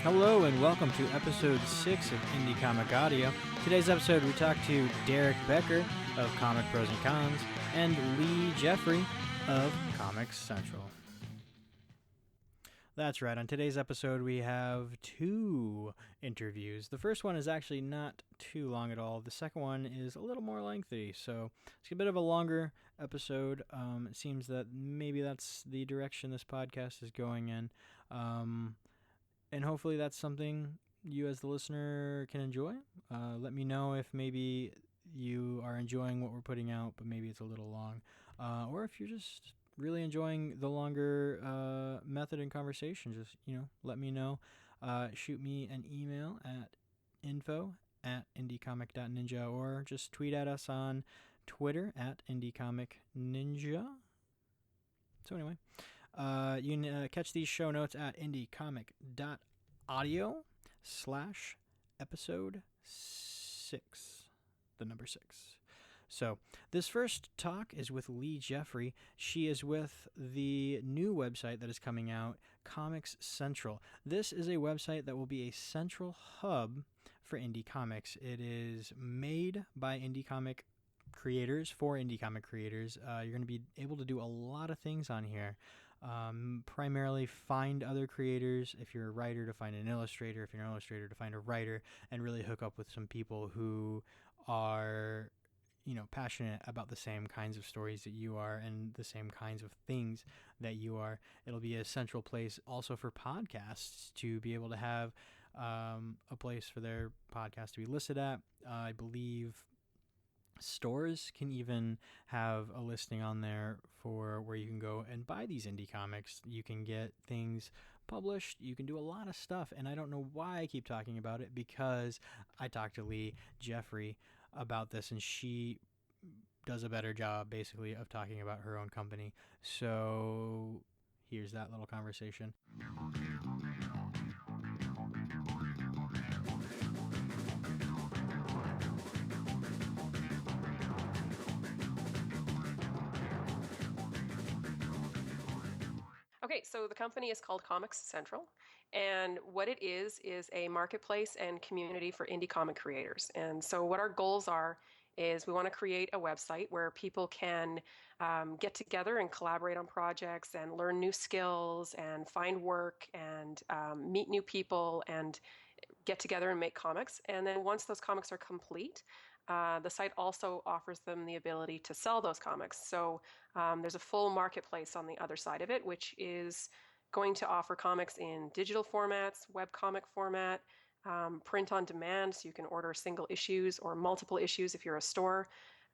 Hello and welcome to episode 6 of Indie Comic Audio. Today's episode we talk to Derek Becker of Comic Pros and Cons and Leigh Jeffery of ComixCentral. That's right, on today's episode we have 2 interviews. The first one is actually not too long at all. The second one is a little more lengthy, so it's a bit of a longer episode. It seems that maybe that's the direction this podcast is going in. And hopefully that's something you as the listener can enjoy. Let me know if maybe you are enjoying what we're putting out, but maybe it's a little long. Or if you're just really enjoying the longer method and conversation, just, let me know. Shoot me an email at info@indiecomic.ninja or just tweet at us on Twitter at indiecomicninja. So anyway, you can catch these show notes at indiecomic.audio/episode 6, the number 6. So this first talk is with Leigh Jeffery. She is with the new website that is coming out, ComixCentral. This is a website that will be a central hub for indie comics. It is made by indie comic creators for indie comic creators. You're going to be able to do a lot of things on here. Primarily find other creators. If you're a writer, to find an illustrator. If you're an illustrator, to find a writer, and really hook up with some people who are passionate about the same kinds of stories that you are and the same kinds of things that you are. It'll be a central place also for podcasts to be able to have a place for their podcast to be listed at. I believe stores can even have a listing on there for where you can go and buy these indie comics. You can get things published. You can do a lot of stuff. And I don't know why I keep talking about it, because I talked to Leigh Jeffery about this and she does a better job basically of talking about her own company. So here's that little conversation. Okay, so the company is called ComixCentral, and what it is a marketplace and community for indie comic creators. And so what our goals are is we want to create a website where people can get together and collaborate on projects and learn new skills and find work and meet new people and get together and make comics. And then once those comics are complete, the site also offers them the ability to sell those comics. So there's a full marketplace on the other side of it, which is going to offer comics in digital formats, webcomic format, print on demand, so you can order single issues or multiple issues if you're a store,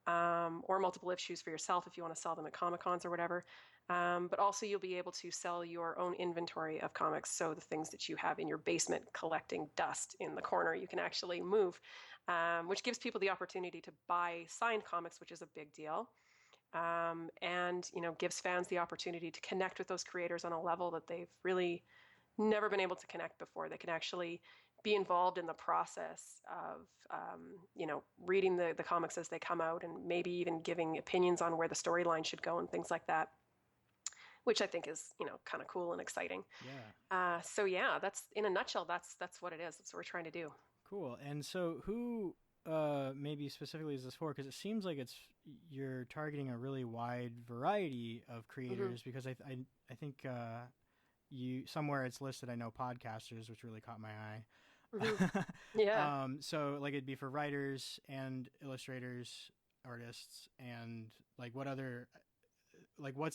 or multiple issues for yourself if you want to sell them at Comic-Cons or whatever. But also you'll be able to sell your own inventory of comics, so the things that you have in your basement collecting dust in the corner you can actually move, which gives people the opportunity to buy signed comics, which is a big deal, and gives fans the opportunity to connect with those creators on a level that they've really never been able to connect before. They can actually be involved in the process of, reading the comics as they come out and maybe even giving opinions on where the storyline should go and things like that, which I think is, kind of cool and exciting. Yeah. That's in a nutshell, that's what it is. That's what we're trying to do. Cool. And so who maybe specifically is this for? Because it seems like you're targeting a really wide variety of creators. Mm-hmm. Because I think you somewhere it's listed, I know, podcasters, which really caught my eye. Mm-hmm. Yeah. So like it'd be for writers and illustrators, artists, and like what other, like what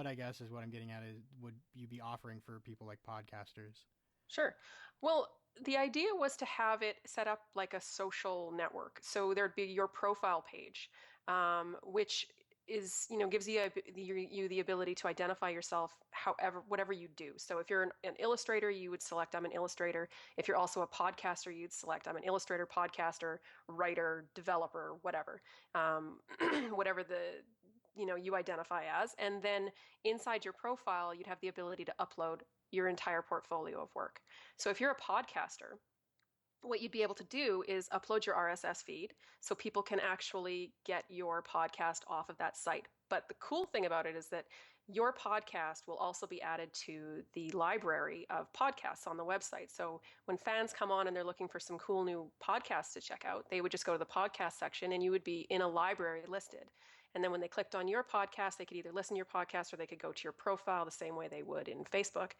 I guess is what I'm getting at is, would you be offering for people like podcasters? Sure. Well, the idea was to have it set up like a social network. So there'd be your profile page, which is, gives you the ability to identify yourself whatever you do. So if you're an illustrator, you would select I'm an illustrator. If you're also a podcaster, you'd select I'm an illustrator, podcaster, writer, developer, whatever, whatever you identify as. And then inside your profile, you'd have the ability to upload your entire portfolio of work. So if you're a podcaster, what you'd be able to do is upload your RSS feed so people can actually get your podcast off of that site. But the cool thing about it is that your podcast will also be added to the library of podcasts on the website. So when fans come on and they're looking for some cool new podcasts to check out, they would just go to the podcast section and you would be in a library listed. And then when they clicked on your podcast, they could either listen to your podcast or they could go to your profile the same way they would in Facebook.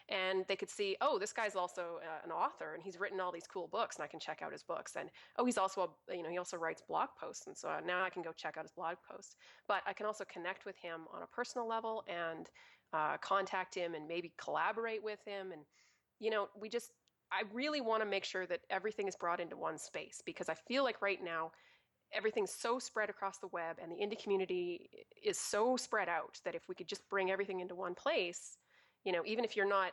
And they could see, oh, this guy's also an author and he's written all these cool books and I can check out his books. And oh, he's also, he also writes blog posts. And so now I can go check out his blog posts. But I can also connect with him on a personal level and contact him and maybe collaborate with him. And, I really want to make sure that everything is brought into one space because I feel like right now, everything's so spread across the web and the indie community is so spread out that if we could just bring everything into one place, even if you're not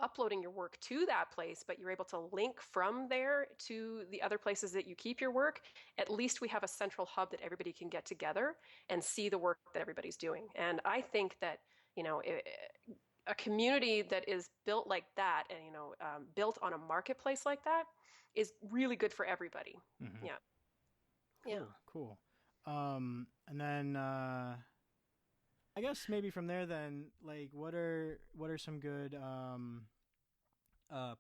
uploading your work to that place, but you're able to link from there to the other places that you keep your work, at least we have a central hub that everybody can get together and see the work that everybody's doing. And I think that, a community that is built like that and, built on a marketplace like that is really good for everybody. Mm-hmm. Yeah. Cool, yeah. Cool. And then I guess maybe from there then, like what are some good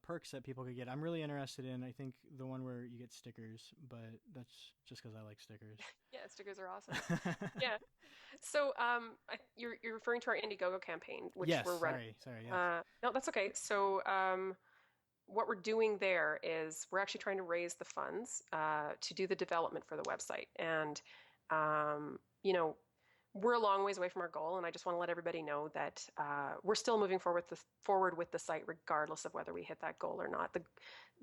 perks that people could get? I'm really interested in, I think, the one where you get stickers, but that's just because I like stickers. Yeah, stickers are awesome. Yeah. So you're referring to our Indiegogo campaign, which we're running. Sorry. Yes. No, that's okay. So what we're doing there is we're actually trying to raise the funds to do the development for the website. And, we're a long ways away from our goal. And I just want to let everybody know that we're still moving forward with the site, regardless of whether we hit that goal or not.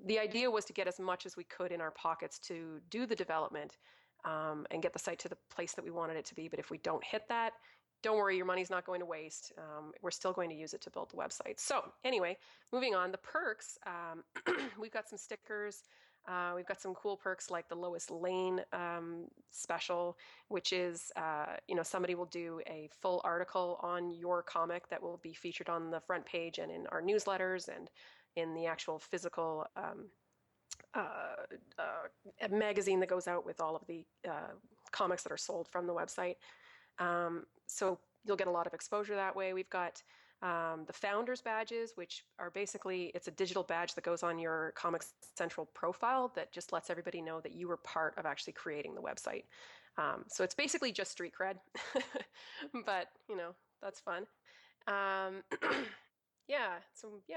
The idea was to get as much as we could in our pockets to do the development and get the site to the place that we wanted it to be. But if we don't hit that, don't worry, your money's not going to waste. We're still going to use it to build the website. So anyway, moving on, the perks, we've got some stickers. We've got some cool perks like the Lois Lane special, which is, somebody will do a full article on your comic that will be featured on the front page and in our newsletters and in the actual physical magazine that goes out with all of the comics that are sold from the website. So you'll get a lot of exposure that way. We've got the founders badges, which are basically, it's a digital badge that goes on your ComixCentral profile that just lets everybody know that you were part of actually creating the website. So it's basically just street cred, but that's fun.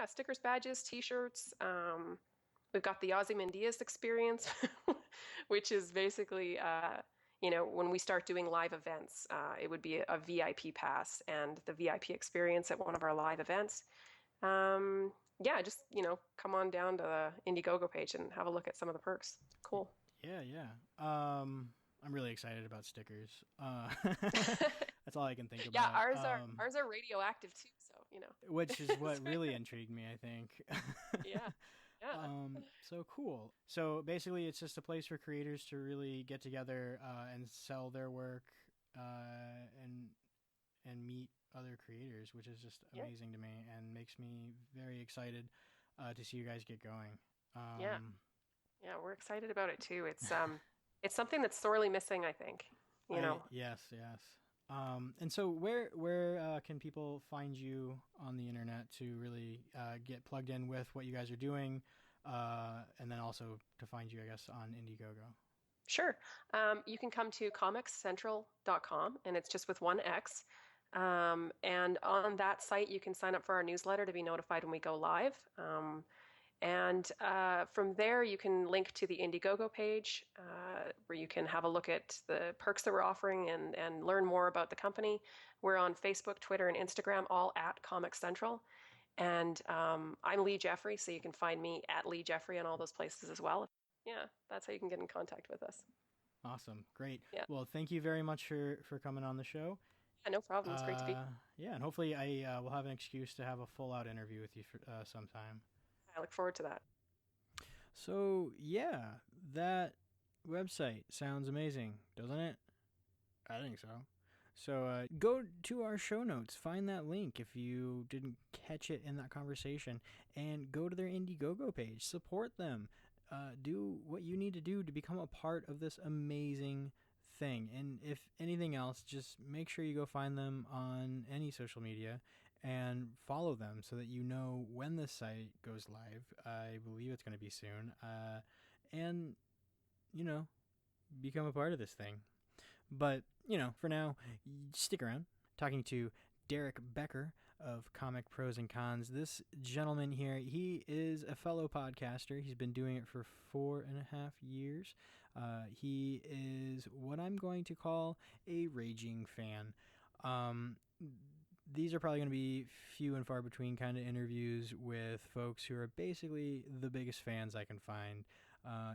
Stickers, badges, t-shirts. We've got the Ozymandias experience, which is basically, when we start doing live events, it would be a VIP pass and the VIP experience at one of our live events. Just, come on down to the Indiegogo page and have a look at some of the perks. Cool. Yeah. I'm really excited about stickers. That's all I can think about. Yeah, ours are radioactive too, so, Which is what really intrigued me, I think. Yeah. So cool. So basically it's just a place for creators to really get together and sell their work and meet other creators, which is just amazing to me and makes me very excited to see you guys get going. Yeah, we're excited about it too. It's something that's sorely missing, I think. Yes. And so where can people find you on the internet to really get plugged in with what you guys are doing, and then also to find you, I guess, on Indiegogo? Sure. You can come to ComixCentral.com, and it's just with one X. And on that site, you can sign up for our newsletter to be notified when we go live. And from there, you can link to the Indiegogo page where you can have a look at the perks that we're offering and learn more about the company. We're on Facebook, Twitter, and Instagram, all at ComixCentral. And I'm Leigh Jeffery, so you can find me at Leigh Jeffery on all those places as well. Yeah, that's how you can get in contact with us. Awesome. Great. Yeah. Well, thank you very much for coming on the show. Yeah, no problem. It's great to be. Yeah, and hopefully I will have an excuse to have a full-out interview with you for sometime. I look forward to that. So, yeah, that website sounds amazing, doesn't it? I think so. So go to our show notes, find that link if you didn't catch it in that conversation, and go to their Indiegogo page. Support them. Do what you need to do to become a part of this amazing thing. And if anything else, just make sure you go find them on any social media and follow them so that you know when the site goes live. I believe it's going to be soon. And, you know, become a part of this thing. But, you know, for now, stick around. Talking to Derek Becker of Comic Pros and Cons. This gentleman here, he is a fellow podcaster. He's been doing it for 4.5 years. He is what I'm going to call a raging fan. These are probably going to be few and far between kind of interviews with folks who are basically the biggest fans I can find.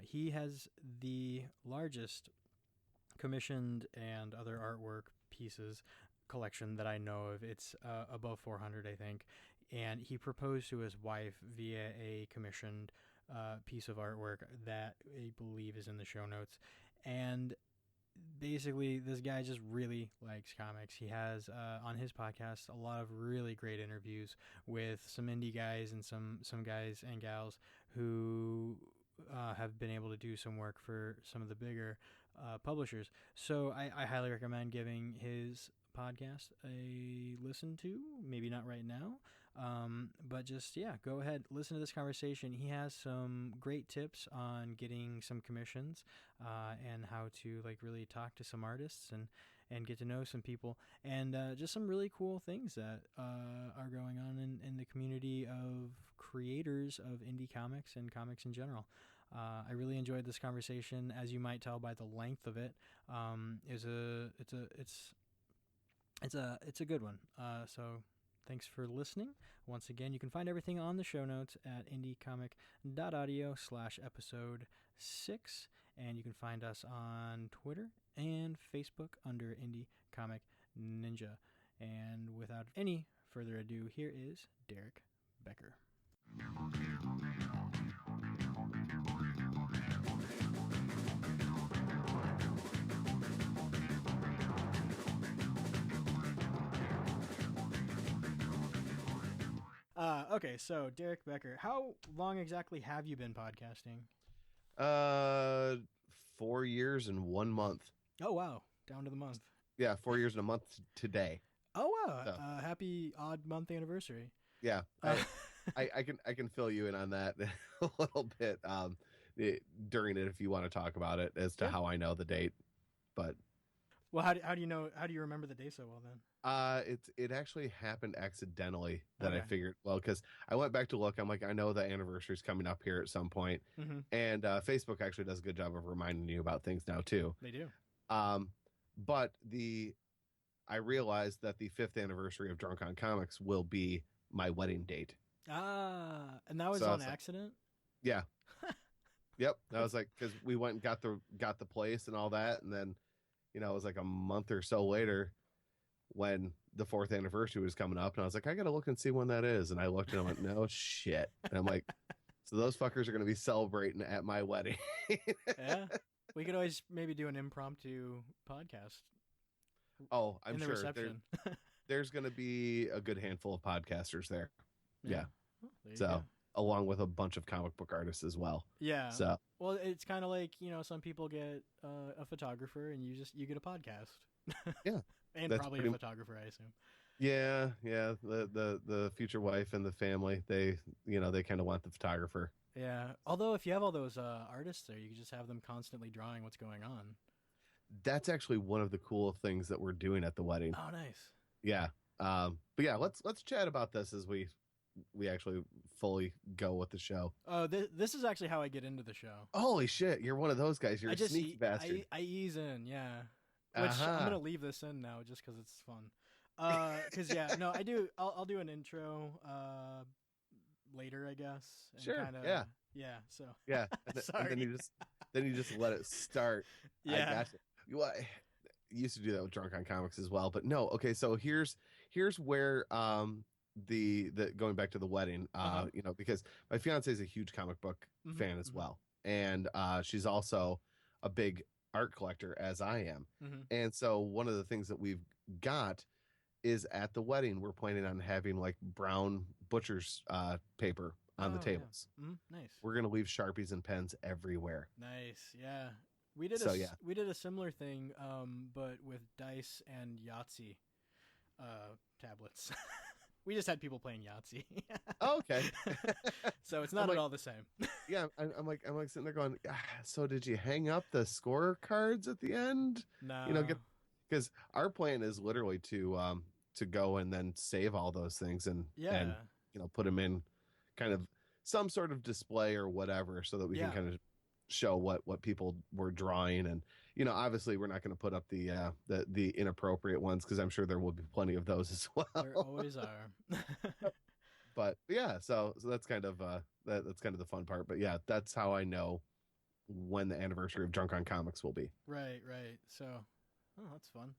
He has the largest commissioned and other artwork pieces collection that I know of. It's above 400, I think. And he proposed to his wife via a commissioned piece of artwork that I believe is in the show notes. And basically, this guy just really likes comics. He has on his podcast a lot of really great interviews with some indie guys and some guys and gals who have been able to do some work for some of the bigger publishers. So I highly recommend giving his podcast a listen to. Maybe not right now, but just, yeah, go ahead, listen to this conversation. He has some great tips on getting some commissions and how to like really talk to some artists and get to know some people, and just some really cool things that are going on in the community of creators of indie comics and comics in general. I really enjoyed this conversation, as you might tell by the length of it. It's a good one. So thanks for listening. Once again, you can find everything on the show notes at indiecomic.audio/episode 6. And you can find us on Twitter and Facebook under Indie Comic Ninja. And without any further ado, here is Derek Becker. Okay, so Derek Becker, how long exactly have you been podcasting? 4 years and 1 month. Oh, wow. Down to the month. Yeah, 4 years and a month today. Oh, wow. So. Happy odd month anniversary. Yeah. I can fill you in on that a little bit during it if you want to talk about it as to how I know the date. But well, how do you know? How do you remember the day so well then? It actually happened accidentally that I figured, well, because I went back to look. I'm like, I know the anniversary's coming up here at some point. Mm-hmm. And Facebook actually does a good job of reminding you about things now too. They do. But I realized that the 5th anniversary of Drunk on Comics will be my wedding date. And that was So on like, accident? Yeah. Yep. I was like, because we went and got the place and all that, and then, you know, it was like a month or so later when the 4th anniversary was coming up, and I was like, I gotta look and see when that is. And I looked and I went, no shit. And I'm like, so those fuckers are gonna be celebrating at my wedding. Yeah. We could always maybe do an impromptu podcast. Oh, I'm sure there's gonna be a good handful of podcasters there. Yeah. So along with a bunch of comic book artists as well. Yeah. So well, it's kind of like, you know, some people get a photographer and you get a podcast. Yeah. And probably a photographer, I assume. Yeah. The future wife and the family, they kind of want the photographer. Yeah. Although if you have all those artists there, you can just have them constantly drawing what's going on. That's actually one of the cool things that we're doing at the wedding. Oh, nice. Yeah. But yeah, let's chat about this as we actually fully go with the show. Oh, this is actually how I get into the show. Holy shit, you're one of those guys. You're a sneaky bastard. I ease in, yeah. Which I'm gonna leave this in now just because it's fun. Because yeah, no, I do. I'll do an intro later, I guess. And sure. Kinda, yeah. So yeah. Sorry. And then you just let it start. Yeah. I gotcha. Well, I used to do that with Drunk on Comics as well, but no. Okay, so here's where the going back to the wedding, you know, because my fiance is a huge comic book fan as well, and she's also a big art collector as I am, and so one of the things that we've got is at the wedding we're planning on having like brown butcher's paper on the tables. Yeah. Nice. We're gonna leave Sharpies and pens everywhere. Nice. Yeah. We did So, we did a similar thing, but with dice and Yahtzee tablets. We just had people playing Yahtzee. Oh, okay. So it's not at all the same. Yeah, I'm like sitting there going, so did you hang up the score cards at the end? No. You know, because our plan is literally to go and then save all those things and put them in kind of some sort of display or whatever, so that we can kind of show what people were drawing. And obviously we're not going to put up the inappropriate ones, because I'm sure there will be plenty of those as well. There always are. But yeah, so that's kind of that's kind of the fun part. But yeah, that's how I know when the anniversary of Drunk on Comics will be. Right. So, that's fun.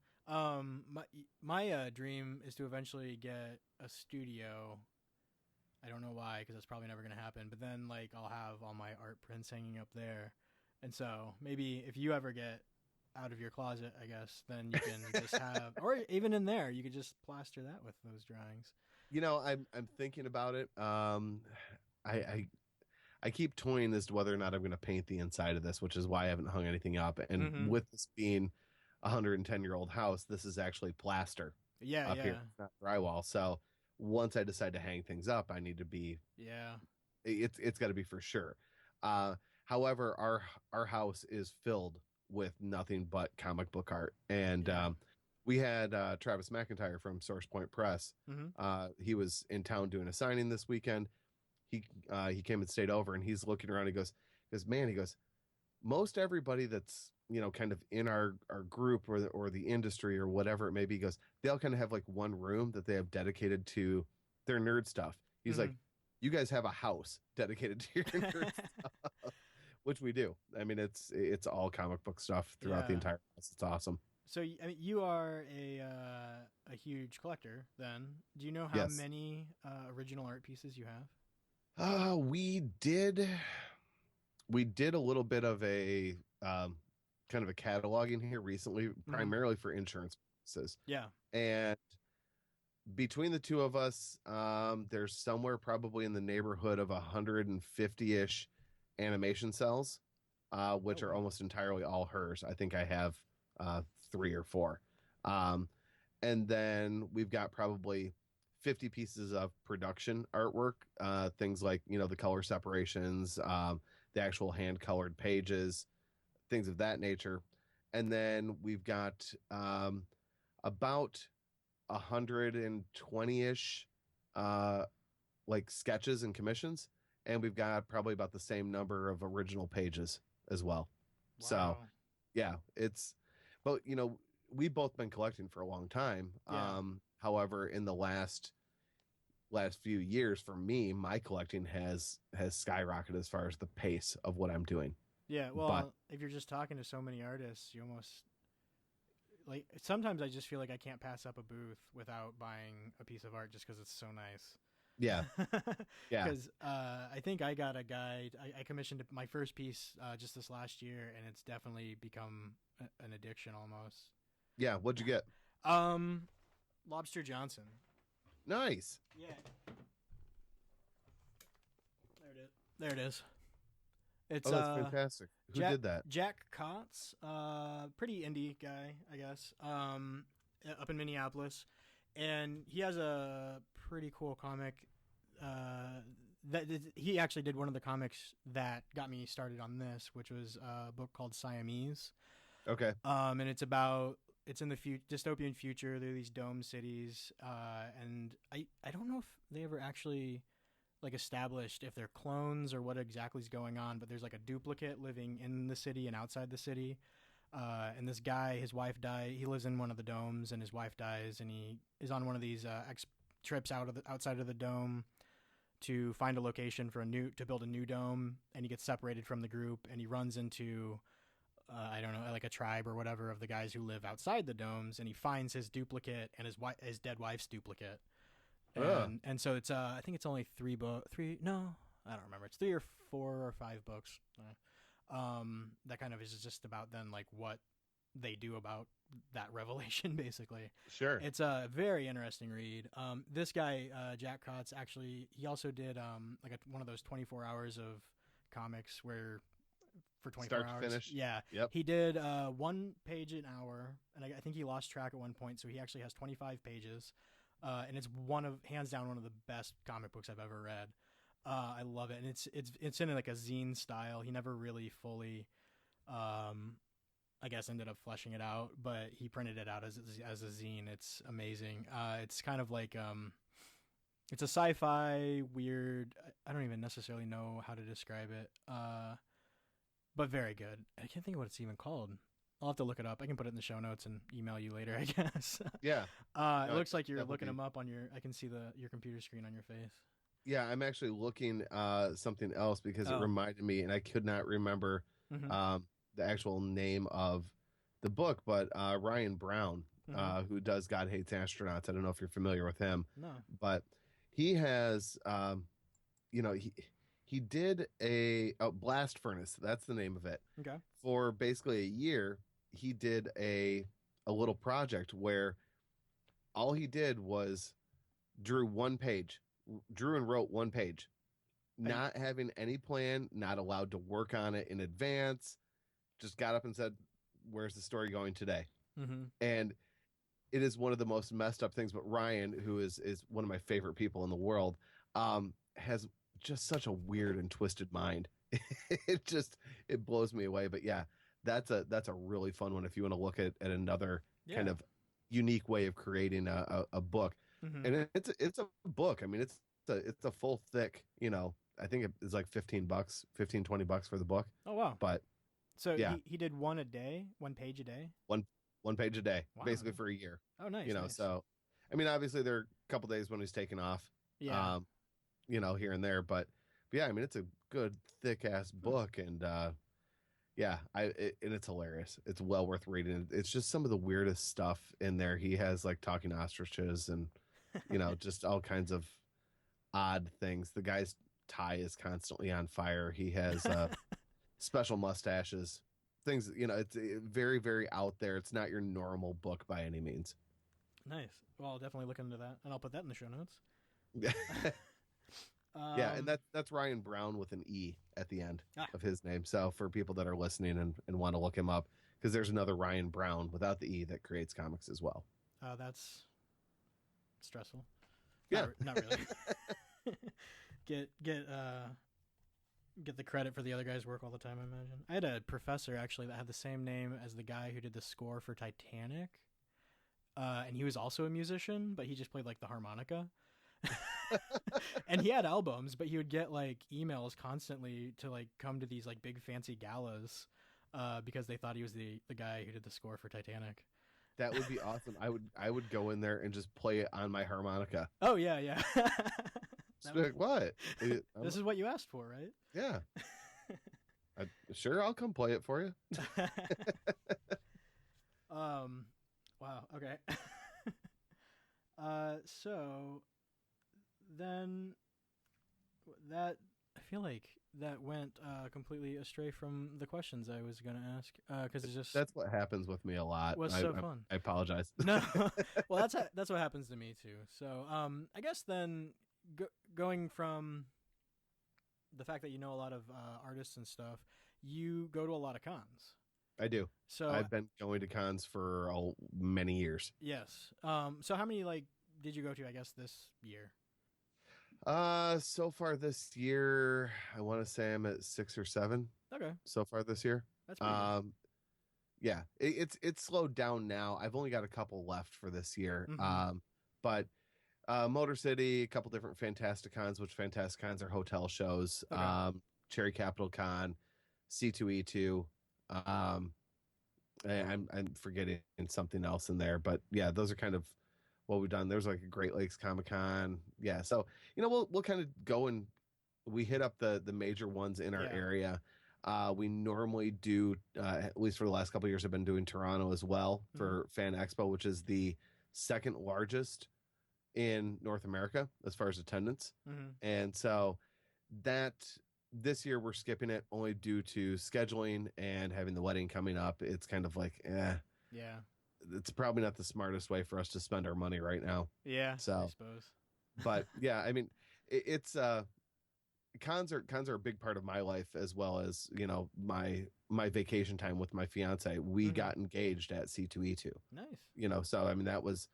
My dream is to eventually get a studio. I don't know why, because that's probably never going to happen. But then, like, I'll have all my art prints hanging up there. And so maybe if you ever get out of your closet, I guess, then you can just have, or even in there, you could just plaster that with those drawings. I'm thinking about it. I keep toying as to whether or not I'm going to paint the inside of this, which is why I haven't hung anything up. And with this being a 110-year-old house, this is actually plaster. Yeah, here. It's not drywall. So once I decide to hang things up, I need to be. Yeah. It's got to be for sure. However, our house is filled with nothing but comic book art, and we had Travis McIntyre from Source Point Press. He was in town doing a signing this weekend. He came and stayed over, and he's looking around. He goes, most everybody that's kind of in our group or the industry or whatever it may be, goes, they all kind of have like one room that they have dedicated to their nerd stuff. He's like, you guys have a house dedicated to your nerd stuff, which we do. I mean, it's all comic book stuff throughout the entire house. It's awesome. So, I mean, you are a huge collector then. Do you know how many original art pieces you have? We did a little bit of a kind of a cataloging here recently, primarily for insurance purposes. Yeah. And between the two of us, there's somewhere probably in the neighborhood of 150-ish animation cells, which are almost entirely all hers. I think I have 3 or 4. And then we've got probably 50 pieces of production artwork, things like, the color separations, the actual hand colored pages, things of that nature. And then we've got about 120-ish like sketches and commissions, and we've got probably about the same number of original pages as well. Wow. So yeah, but we've both been collecting for a long time. Yeah. However, in the last few years, for me, my collecting has skyrocketed as far as the pace of what I'm doing. Yeah, well, if you're just talking to so many artists, you almost, like, sometimes I just feel like I can't pass up a booth without buying a piece of art just because it's so nice. Yeah. Yeah. Because I think I got a guide. I commissioned my first piece just this last year, and it's definitely become an addiction almost. Yeah, what'd you get? Lobster Johnson. Nice. Yeah. There it is. It's that's fantastic. Who did that? Jack Kotz, pretty indie guy, I guess, up in Minneapolis, and he has a pretty cool comic. He actually did one of the comics that got me started on this, which was a book called Siamese. Okay. And it's in the dystopian future. There are these dome cities, and I don't know if they ever actually like established if they're clones or what exactly is going on, but there's like a duplicate living in the city and outside the city. And this guy, his wife died. He lives in one of the domes, and his wife dies, and he is on one of these trips outside of the dome to find a location to build a new dome, and he gets separated from the group, and he runs into I don't know, like a tribe or whatever of the guys who live outside the domes, and he finds his duplicate and his dead wife's duplicate. And so it's I think it's only 3 no, I don't remember. It's 3 or 4 or 5 books. That kind of is just about then like what they do about that revelation, basically. Sure. It's a very interesting read. This guy, Jack Kotz, actually, he also did like one of those 24 hours of comics where for 24 Start to hours. finish. Yeah. Yep. He did 1 page an hour, and I think he lost track at one point, so he actually has 25 pages. And it's hands down one of the best comic books I've ever read. I love it, and it's in like a zine style. He never really fully, I guess, ended up fleshing it out, but he printed it out as a zine. It's amazing. It's kind of like it's a sci-fi weird. I don't even necessarily know how to describe it. But very good. I can't think of what it's even called. I'll have to look it up. I can put it in the show notes and email you later, I guess. Yeah. It looks like you're looking them up on I can see your computer screen on your face. Yeah, I'm actually looking something else because it reminded me, and I could not remember the actual name of the book, but Ryan Brown, who does God Hates Astronauts. I don't know if you're familiar with him. No. But he has, he did a Blast Furnace. That's the name of it. Okay. For basically a year, he did a little project where all he did was drew and wrote 1 page, not having any plan, not allowed to work on it in advance, just got up and said, where's the story going today? And it is one of the most messed up things. But Ryan, who is one of my favorite people in the world, has just such a weird and twisted mind. It blows me away. But yeah, that's a really fun one if you want to look at another kind of unique way of creating a book. And it's a book. I mean, it's a full thick, I think it's like $15-$20 for the book. Oh wow. But so yeah, he did 1 page a day. One page a day, wow. basically for a year. Oh nice. Nice. So I mean, obviously there are a couple days when he's taking off. Yeah. Here and there, but yeah, I mean, it's a good thick ass book, and and it's hilarious. It's well worth reading. It's just some of the weirdest stuff in there. He has like talking ostriches and just all kinds of odd things. The guy's tie is constantly on fire. He has special mustaches. Things, it's very, very out there. It's not your normal book by any means. Nice. Well, I'll definitely look into that, and I'll put that in the show notes. Yeah, and that's Ryan Brown with an E at the end of his name. So for people that are listening and want to look him up, because there's another Ryan Brown without the E that creates comics as well. That's stressful. Yeah, not really. Get the credit for the other guy's work all the time, I imagine. I had a professor actually that had the same name as the guy who did the score for Titanic. And he was also a musician, but he just played like the harmonica. And he had albums, but he would get like emails constantly to like come to these like big fancy galas because they thought he was the guy who did the score for Titanic. That would be awesome. I would go in there and just play it on my harmonica. Oh yeah. Like, what? This is what you asked for, right? Yeah. Sure, I'll come play it for you. Wow. Okay. So then that I feel like that went completely astray from the questions I was going to ask because it's just that's what happens with me a lot. Was so fun. I apologize. No, well that's what happens to me too. So I guess then going from the fact that you know a lot of artists and stuff, you go to a lot of cons. I do. So I've been going to cons for many years. Yes. So how many did you go to? I guess this year. So far this year, I want to say I'm at 6 or 7. Okay. So far this year. That's pretty good. Yeah, it's slowed down now. I've only got a couple left for this year. But Motor City, a couple different Fantasticons, which Fantasticons are hotel shows. Okay. Cherry Capital Con, C2E2. I'm forgetting something else in there, but yeah, those are kind of what we've done. There's like a Great Lakes Comic-Con. Yeah. So, we'll kind of go and we hit up the major ones in our area. We normally do, at least for the last couple of years, I've been doing Toronto as well for Fan Expo, which is the second largest in North America as far as attendance. And so this year we're skipping it only due to scheduling and having the wedding coming up. It's kind of like, yeah, it's probably not the smartest way for us to spend our money right now. Yeah. So, I suppose. But yeah, I mean, it's cons are a big part of my life, as well as, you know, my vacation time with my fiance. We got engaged at C2E2. Nice. You know, so I mean that was,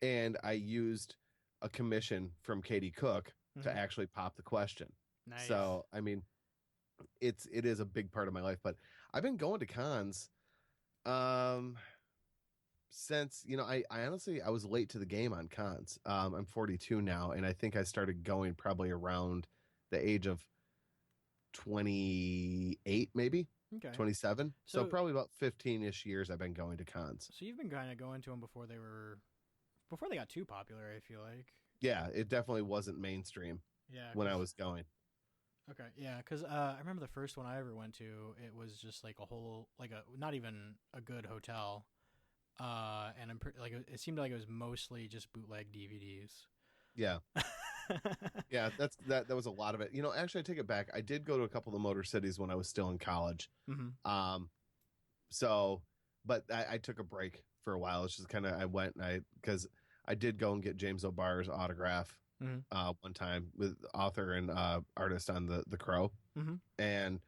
and I used a commission from Katie Cook to actually pop the question. Nice. So I mean, it is a big part of my life. But I've been going to cons since, you know, I honestly, I was late to the game on cons. I'm 42 now, and I think I started going probably around the age of 28, maybe. Okay. 27. So probably about 15-ish years I've been going to cons. So you've been kind of going to them before they got too popular, I feel like. Yeah, it definitely wasn't mainstream. Yeah. When I was going. Okay, yeah, because I remember the first one I ever went to, it was just like a whole, like not even a good hotel, and it seemed like it was mostly just bootleg DVDs. Yeah. Yeah, that was a lot of it. You know, actually I take it back. I did go to a couple of the Motor Cities when I was still in college. So, but I took a break for a while. It's just kind of, I went and because I did go and get James O'Barr's autograph one time with author and artist on the Crow. And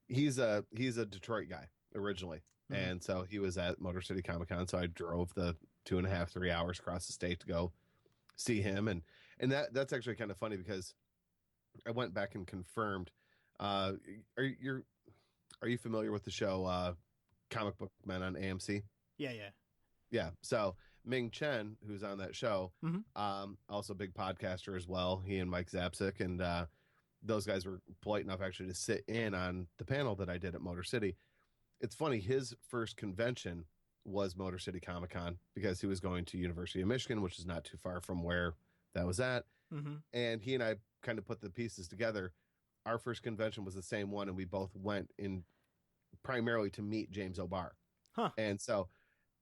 he's a Detroit guy originally. And so he was at Motor City Comic Con. So I drove the 2.5, 3 hours across the state to go see him. And that's actually kind of funny because I went back and confirmed. Are you familiar with the show Comic Book Men on AMC? Yeah. So Ming Chen, who's on that show, also a big podcaster as well. He and Mike Zapsik, and those guys were polite enough actually to sit in on the panel that I did at Motor City. It's funny, his first convention was Motor City Comic Con because he was going to University of Michigan, which is not too far from where that was at. And he and I kind of put the pieces together. Our first convention was the same one, and we both went in primarily to meet James O'Barr. And so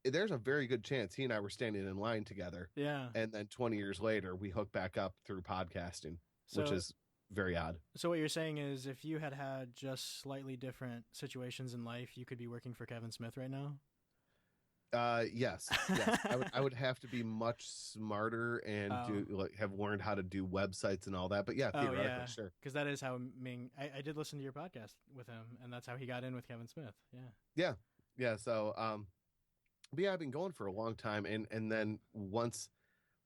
there's a very good chance he and I were standing in line together. Yeah. And then 20 years later, we hooked back up through podcasting, which is very odd. So what you're saying is if you had just slightly different situations in life, you could be working for Kevin Smith right now? Yes. I would have to be much smarter and have learned how to do websites and all that. But yeah, theoretically, sure. Because that is how Ming. I did listen to your podcast with him, and that's how he got in with Kevin Smith. Yeah. So, but yeah, I've been going for a long time, and then once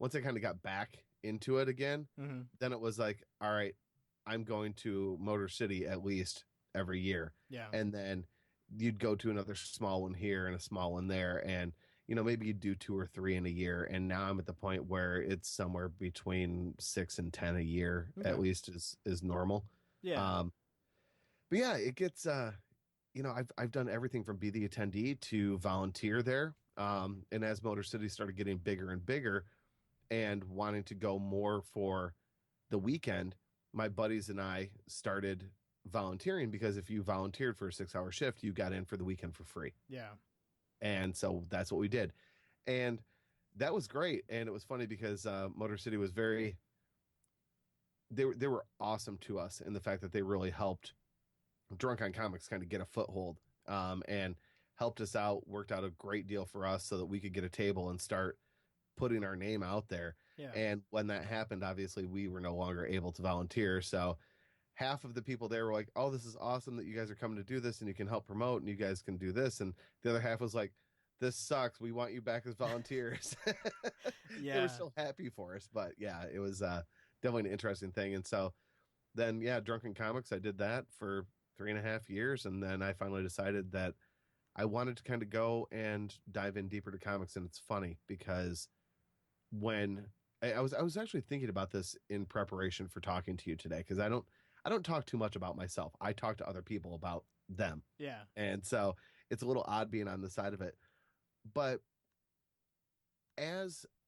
I kind of got back into it again, then it was like, all right, I'm going to Motor City at least every year. Yeah, and then you'd go to another small one here and a small one there, and you know, maybe you'd do 2 or 3 in a year. And now I'm at the point where it's somewhere between 6 and 10 a year at least is normal. Yeah. But yeah, it gets you know, I've done everything from be the attendee to volunteer there. And as Motor City started getting bigger and bigger and wanting to go more for the weekend, my buddies and I started volunteering, because if you volunteered for a 6-hour shift, you got in for the weekend for free. Yeah. And so that's what we did. And that was great. And it was funny because Motor City was they were awesome to us in the fact that they really helped Drunk on Comics kind of get a foothold, and helped us out, worked out a great deal for us so that we could get a table and start putting our name out there. Yeah. And when that happened, obviously we were no longer able to volunteer. So half of the people there were like, oh, this is awesome that you guys are coming to do this and you can help promote and you guys can do this. And the other half was like, this sucks. We want you back as volunteers. Yeah. They were so happy for us. But yeah, it was definitely an interesting thing. And so then, yeah, Drunken Comics, I did that for 3.5 years. And then I finally decided that I wanted to kind of go and dive in deeper to comics. And it's funny because when I was actually thinking about this in preparation for talking to you today, because I don't talk too much about myself. I talk to other people about them. Yeah. And so it's a little odd being on the side of it. But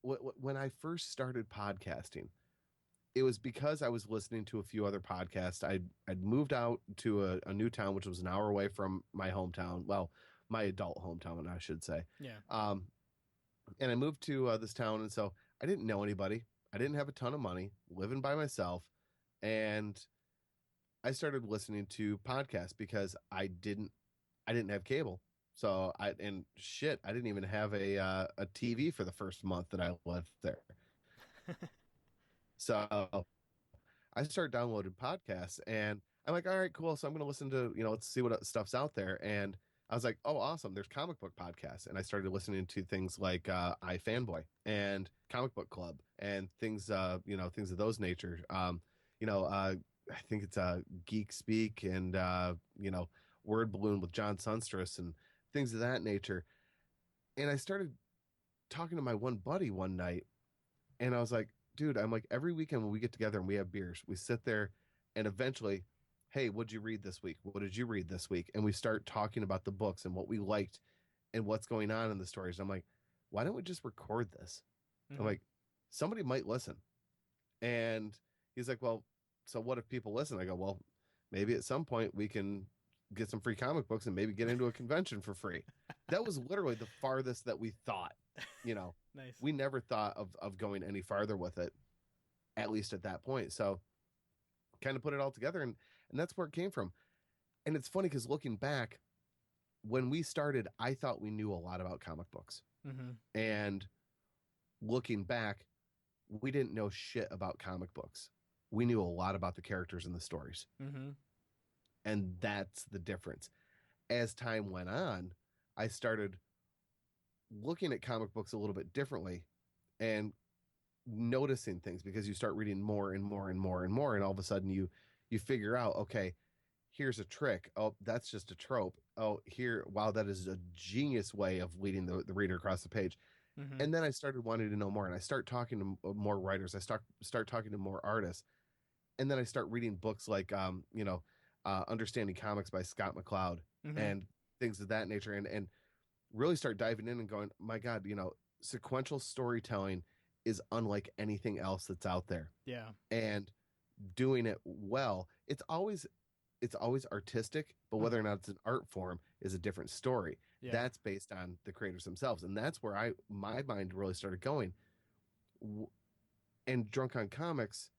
when I first started podcasting, it was because I was listening to a few other podcasts. I'd moved out to a new town, which was an hour away from my hometown. Well, my adult hometown, I should say. Yeah. And I moved to this town, and so I didn't know anybody. I didn't have a ton of money, living by myself, and I started listening to podcasts because I didn't have cable. So I didn't even have a TV for the first month that I lived there. So I started downloading podcasts, and I'm like, all right, cool. So I'm going to listen to, let's see what stuff's out there. And I was like, oh, awesome. There's comic book podcasts. And I started listening to things like iFanboy and Comic Book Club and things, things of those nature. I think it's Geek Speak and, Word Balloon with John Sunstress and things of that nature. And I started talking to my one buddy one night, and I was like, dude, I'm like, every weekend when we get together and we have beers, we sit there and eventually, hey, what'd you read this week? What did you read this week? And we start talking about the books and what we liked and what's going on in the stories. And I'm like, why don't we just record this? I'm like, somebody might listen. And he's like, well, so what if people listen? I go, well, maybe at some point we can get some free comic books and maybe get into a convention for free. That was literally the farthest that we thought, Nice. We never thought of going any farther with it, at least at that point. So kind of put it all together, and that's where it came from. And it's funny because looking back, when we started, I thought we knew a lot about comic books. And looking back, we didn't know shit about comic books. We knew a lot about the characters and the stories. And that's the difference. As time went on, I started looking at comic books a little bit differently and noticing things, because you start reading more and more and more and more, and all of a sudden you figure out, okay, here's a trick. Oh, that's just a trope. Oh, wow, that is a genius way of leading the reader across the page. And then I started wanting to know more, and I start talking to more writers. I start talking to more artists, and then I start reading books like Understanding Comics by Scott McCloud and things of that nature, and really start diving in and going, my God, sequential storytelling is unlike anything else that's out there. Yeah. And doing it well, it's always artistic, but whether or not it's an art form is a different story. Yeah. That's based on the creators themselves. And that's where my mind really started going. And Drunk on Comics,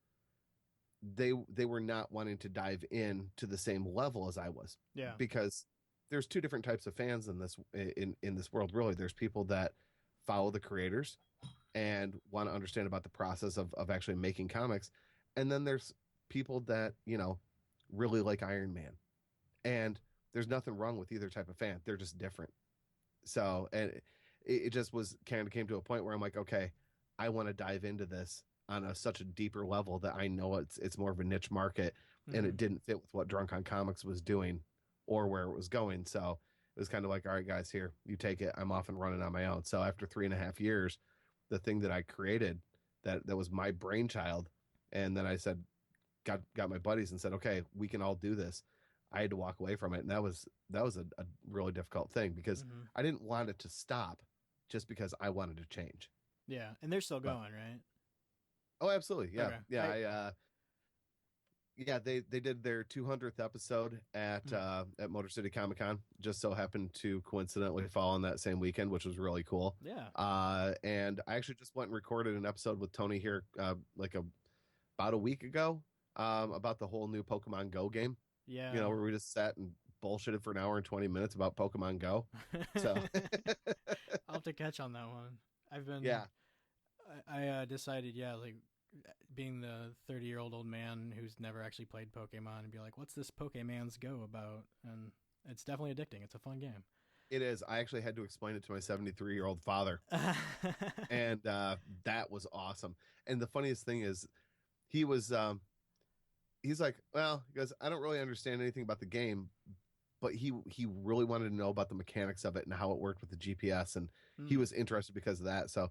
they were not wanting to dive in to the same level as I was. Yeah. Because there's two different types of fans in this world, really. There's people that follow the creators and want to understand about the process of actually making comics. And then there's people that, really like Iron Man. And there's nothing wrong with either type of fan. They're just different. So, and it just came to a point where I'm like, okay, I want to dive into this on such a deeper level that I know it's more of a niche market, and it didn't fit with what Drunk on Comics was doing or where it was going. So it was kind of like, all right, guys, here, you take it. I'm off and running on my own. So after 3.5 years, the thing that I created that was my brainchild, and then I said, got my buddies and said, okay, we can all do this. I had to walk away from it. And that was a really difficult thing, because I didn't want it to stop just because I wanted to change. Yeah. And they're still going, right? Oh, absolutely. Yeah. Okay. Yeah. They did their 200th episode at Motor City Comic Con. Just so happened to coincidentally fall on that same weekend, which was really cool. Yeah. And I actually just went and recorded an episode with Tony here, about a week ago, about the whole new Pokemon Go game. Yeah. Where we just sat and bullshitted for an hour and 20 minutes about Pokemon Go. So I'll have to catch on that one. I've been. Yeah. I decided, being the 30-year-old old man who's never actually played Pokemon, and be like, what's this Pokemon's Go about? And it's definitely addicting. It's a fun game. It is. I actually had to explain it to my 73-year-old father. And that was awesome. And the funniest thing is, he was, he's like, well, he goes, I don't really understand anything about the game, but he really wanted to know about the mechanics of it and how it worked with the GPS. And he was interested because of that. So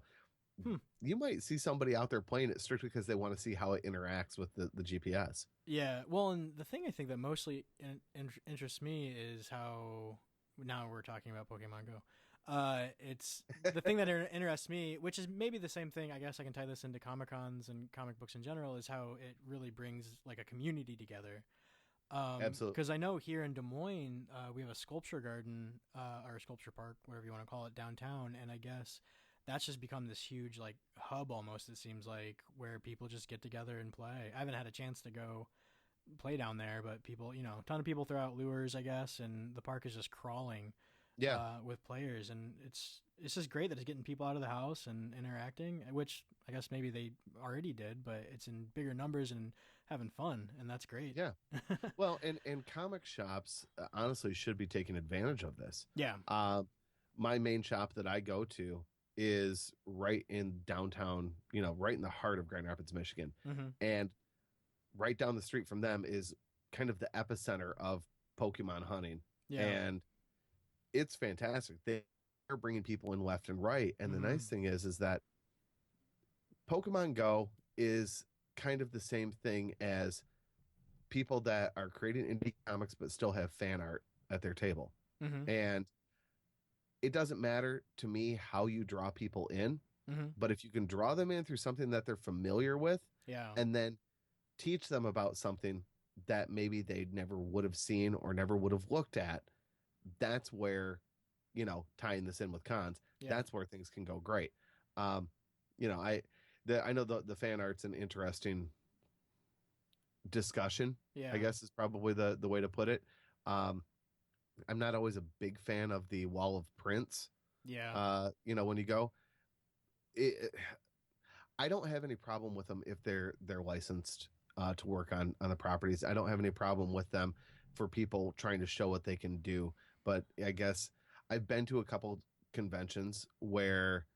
you might see somebody out there playing it strictly because they want to see how it interacts with the GPS. Yeah. Well, and the thing I think that mostly interests me is how, now we're talking about Pokemon Go. It's the thing that interests me, which is maybe the same thing. I guess I can tie this into Comic-Cons and comic books in general, is how it really brings like a community together. Absolutely. Because I know here in Des Moines, we have a sculpture garden, or a sculpture park, whatever you want to call it, downtown. And I guess that's just become this huge like hub almost, it seems like, where people just get together and play. I haven't had a chance to go play down there, but people, a ton of people throw out lures, I guess, and the park is just crawling. With players, and it's just great that it's getting people out of the house and interacting, which I guess maybe they already did, but it's in bigger numbers and having fun, and that's great. Yeah. Well, and comic shops honestly should be taking advantage of this. Yeah. My main shop that I go to is right in downtown, right in the heart of Grand Rapids, Michigan. Mm-hmm. And right down the street from them is kind of the epicenter of Pokemon hunting. Yeah. And it's fantastic. They're bringing people in left and right. And the nice thing is that Pokemon Go is kind of the same thing as people that are creating indie comics but still have fan art at their table. Mm-hmm. And it doesn't matter to me how you draw people in, but if you can draw them in through something that they're familiar with, and then teach them about something that maybe they never would have seen or never would have looked at, that's where, tying this in with cons, that's where things can go great. I know the fan art's an interesting discussion, I guess is probably the way to put it. I'm not always a big fan of the wall of prints. Yeah. When you go, I don't have any problem with them if they're licensed to work on the properties. I don't have any problem with them for people trying to show what they can do. But I guess I've been to a couple conventions where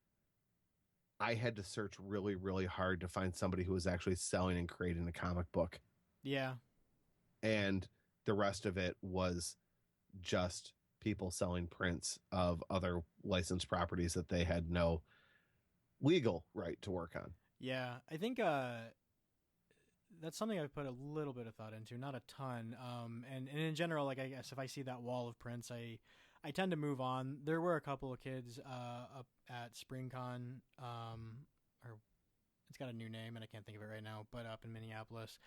I had to search really, really hard to find somebody who was actually selling and creating a comic book. Yeah. And the rest of it was just people selling prints of other licensed properties that they had no legal right to work on. Yeah, I think that's something I've put a little bit of thought into, not a ton. And in general, like I guess if I see that wall of prints, I tend to move on. There were a couple of kids up at SpringCon, or it's got a new name and I can't think of it right now, but up in Minneapolis.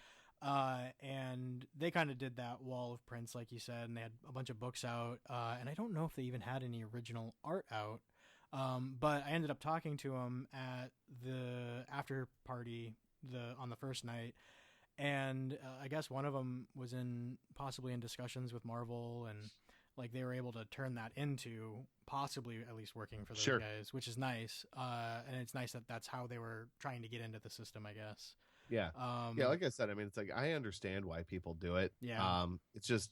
And they kind of did that wall of prints, like you said, and they had a bunch of books out. And I don't know if they even had any original art out. But I ended up talking to them at the after party on the first night. And I guess one of them was possibly in discussions with Marvel, and like they were able to turn that into possibly at least working for those guys, which is nice. And it's nice that that's how they were trying to get into the system, I guess. Yeah. Like I said, I mean, it's like, I understand why people do it. Yeah. It's just,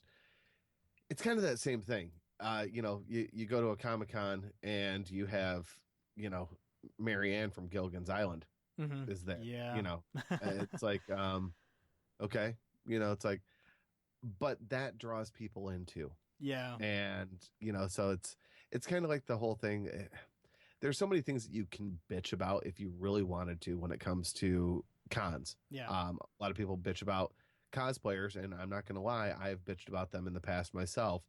it's kind of that same thing. You go to a Comic-Con and you have, Marianne from Gilligan's Island is there. Yeah. It's like, okay. It's like, but that draws people in too. Yeah. And, so it's kind of like the whole thing. There's so many things that you can bitch about if you really wanted to when it comes to cons. Yeah. A lot of people bitch about cosplayers, and I'm not going to lie, I've bitched about them in the past myself,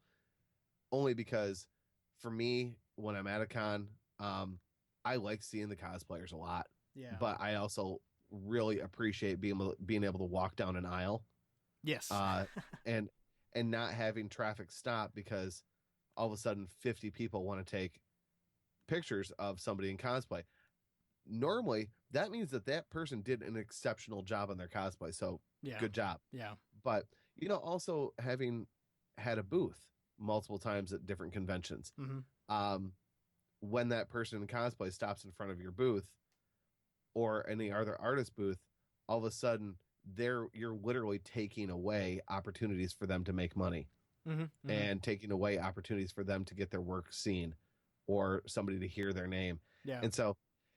only because for me, when I'm at a con, I like seeing the cosplayers a lot. Yeah. But I also really appreciate being able to walk down an aisle. Yes. and not having traffic stop because all of a sudden 50 people want to take pictures of somebody in cosplay. Normally, that means that person did an exceptional job on their cosplay. So good job. Yeah. But, also having had a booth multiple times at different conventions, when that person in cosplay stops in front of your booth or any other artist booth, all of a sudden you're literally taking away opportunities for them to make money and taking away opportunities for them to get their work seen or somebody to hear their name. Yeah. And so,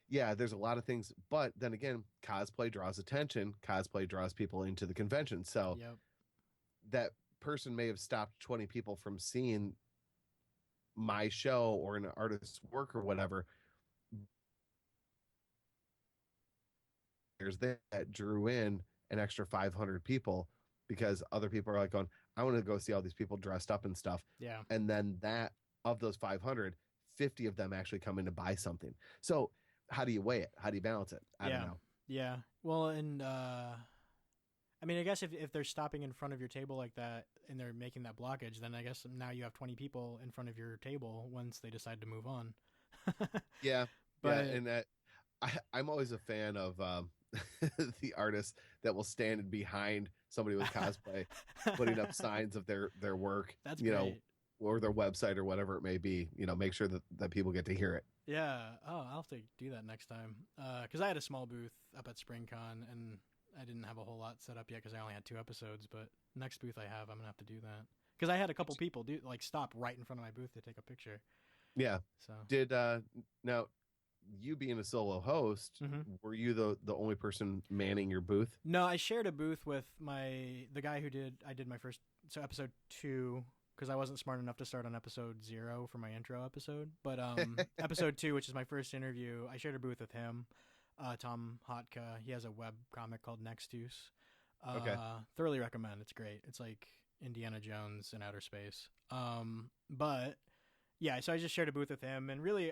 there's a lot of things, but then again, cosplay draws attention. Cosplay draws people into the convention. So that person may have stopped 20 people from seeing my show or an artist's work or whatever. There's that drew in an extra 500 people because other people are like going, I want to go see all these people dressed up and stuff. Yeah. And then that of those 500, 50 of them actually come in to buy something. So how do you weigh it? How do you balance it? I don't know. Yeah. Well, and I mean, I guess if they're stopping in front of your table like that and they're making that blockage, then I guess now you have 20 people in front of your table once they decide to move on. Yeah. But and I'm always a fan of the artists that will stand behind somebody with cosplay, putting up signs of their work. That's great. Or their website or whatever it may be, make sure that people get to hear it. Yeah. Oh, I'll have to do that next time. Because I had a small booth up at SpringCon, and I didn't have a whole lot set up yet because I only had 2 episodes. But next booth I have, I'm gonna have to do that because I had a couple people stop right in front of my booth to take a picture. Yeah. So Did now you being a solo host, were you the only person manning your booth? No, I shared a booth with the guy who I did my first episode 2 because I wasn't smart enough to start on episode 0 for my intro episode. But episode 2, which is my first interview, I shared a booth with him. Tom Hotka. He has a web comic called Nextus. Okay. Thoroughly recommend. It's great. It's like Indiana Jones in outer space. But yeah, so I just shared a booth with him, and really,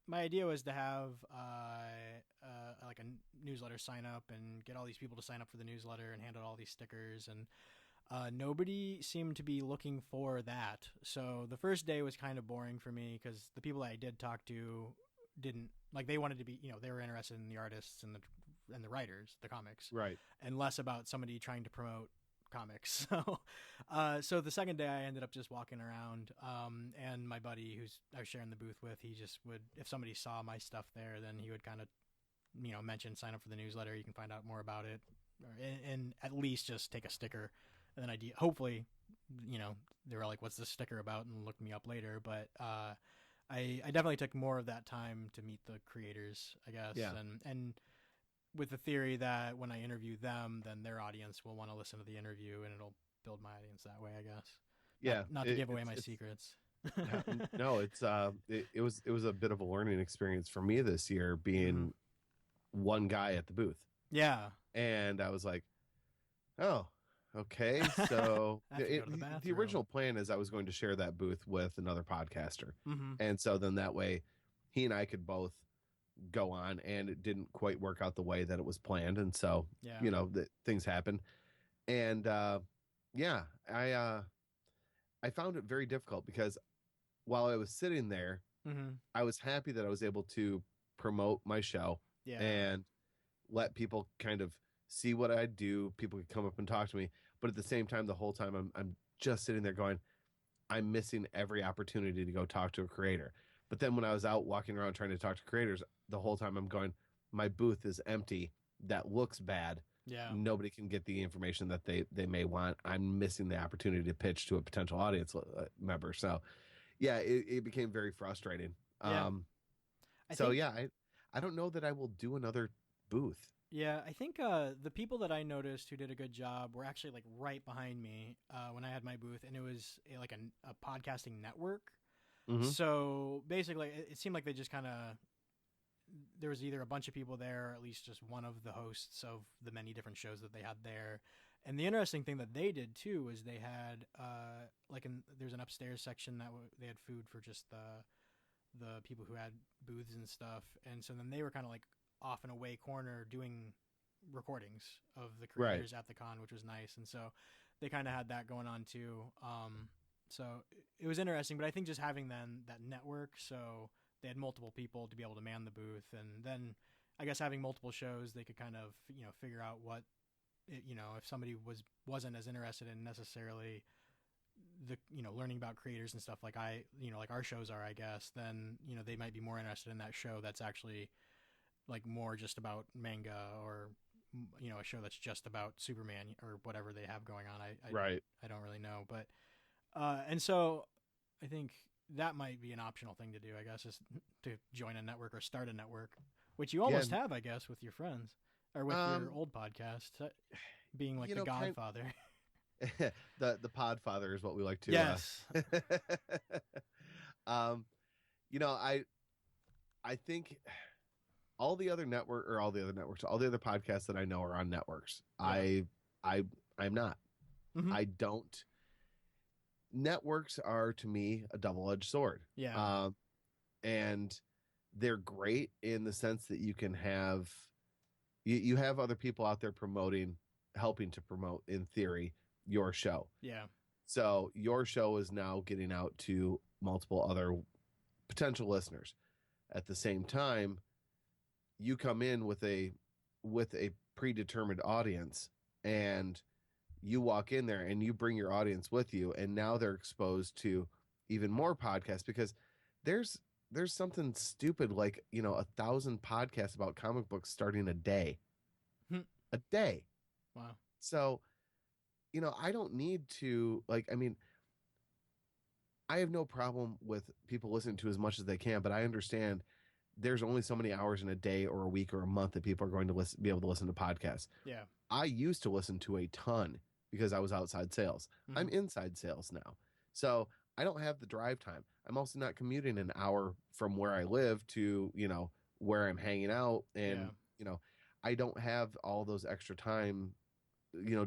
my idea was to have like a newsletter sign up and get all these people to sign up for the newsletter and hand out all these stickers, and nobody seemed to be looking for that. So the first day was kind of boring for me because the people I did talk to didn't like, they wanted to be, they were interested in the artists and the writers, the comics, right, and less about somebody trying to promote comics. So the second day I ended up just walking around, and my buddy who's I was sharing the booth with, he just would, if somebody saw my stuff there, then he would kind of mention sign up for the newsletter, you can find out more about it, and at least just take a sticker, and then hopefully they were like, what's this sticker about, and look me up later. But I definitely took more of that time to meet the creators, I guess. Yeah. And with the theory that when I interview them, then their audience will want to listen to the interview, and it'll build my audience that way, I guess. Yeah. Not to give away my secrets. No, it was a bit of a learning experience for me this year, being one guy at the booth. Yeah. And I was like, oh, okay. So the original plan is I was going to share that booth with another podcaster. And so then that way he and I could both go on, and it didn't quite work out the way that it was planned. And so, things happen. And I found it very difficult because while I was sitting there, I was happy that I was able to promote my show and let people kind of see what I do. People could come up and talk to me. But at the same time, the whole time I'm just sitting there going, I'm missing every opportunity to go talk to a creator. But then when I was out walking around trying to talk to creators, the whole time I'm going, my booth is empty. That looks bad. Yeah. Nobody can get the information that they may want. I'm missing the opportunity to pitch to a potential audience member. So, yeah, it became very frustrating. Yeah. I don't know that I will do another booth. Yeah, I think the people that I noticed who did a good job were actually like right behind me when I had my booth, and it was like a podcasting network. So basically, it seemed like they just kind of, there was either a bunch of people there, or at least just one of the hosts of the many different shows that they had there. And the interesting thing that they did too was they had there's an upstairs section that they had food for just the people who had booths and stuff, and so then they were kind of like off in a way corner doing recordings of the creators at the con, which was nice. And so they kind of had that going on too. So it was interesting, but I think just having then that network, so they had multiple people to be able to man the booth, and then I guess having multiple shows, they could kind of figure out what if somebody wasn't as interested in necessarily the learning about creators and stuff like like our shows are, I guess, then they might be more interested in that show that's actually like more just about manga, or a show that's just about Superman or whatever they have going on. I don't really know, but and so I think that might be an optional thing to do, I guess, is to join a network or start a network, which you almost have, I guess, with your friends or with your old podcast, being like the Godfather. The Podfather is what we like to. Yes. I think all the other podcasts that I know are on networks. Yeah. I'm not. I don't. Networks are, to me, a double-edged sword. Yeah. And they're great in the sense that you can have you have other people out there helping to promote, in theory, your show. Yeah. So your show is now getting out to multiple other potential listeners. At the same time, you come in with a predetermined audience, and you walk in there and you bring your audience with you, and now they're exposed to even more podcasts, because there's something stupid like 1,000 podcasts about comic books starting a day. a day. Wow. So, I don't need to, like, I mean, I have no problem with people listening to as much as they can, but I understand there's only so many hours in a day or a week or a month that people are going to be able to listen to podcasts. Yeah. I used to listen to a ton because I was outside sales. Mm-hmm. I'm inside sales now. So I don't have the drive time. I'm also not commuting an hour from where I live to, where I'm hanging out. And, I don't have all those extra time,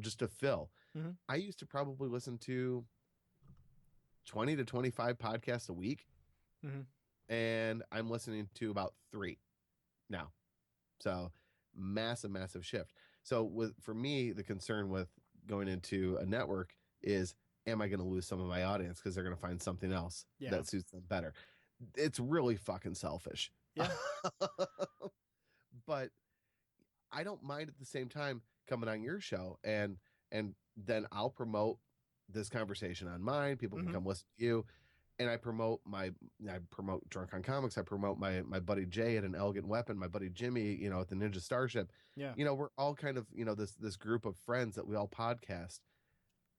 just to fill. Mm-hmm. I used to probably listen to 20 to 25 podcasts a week. Mm-hmm. And I'm listening to about 3 now. So massive shift. So for me, the concern with going into a network is, am I going to lose some of my audience because they're going to find something else that suits them better? It's really fucking selfish. Yeah. But I don't mind at the same time coming on your show and then I'll promote this conversation on mine. People can come listen to you. And I promote Drunk on Comics. I promote my buddy Jay at An Elegant Weapon, my buddy Jimmy, at the Ninja Starship. Yeah. We're all kind of, this group of friends that we all podcast.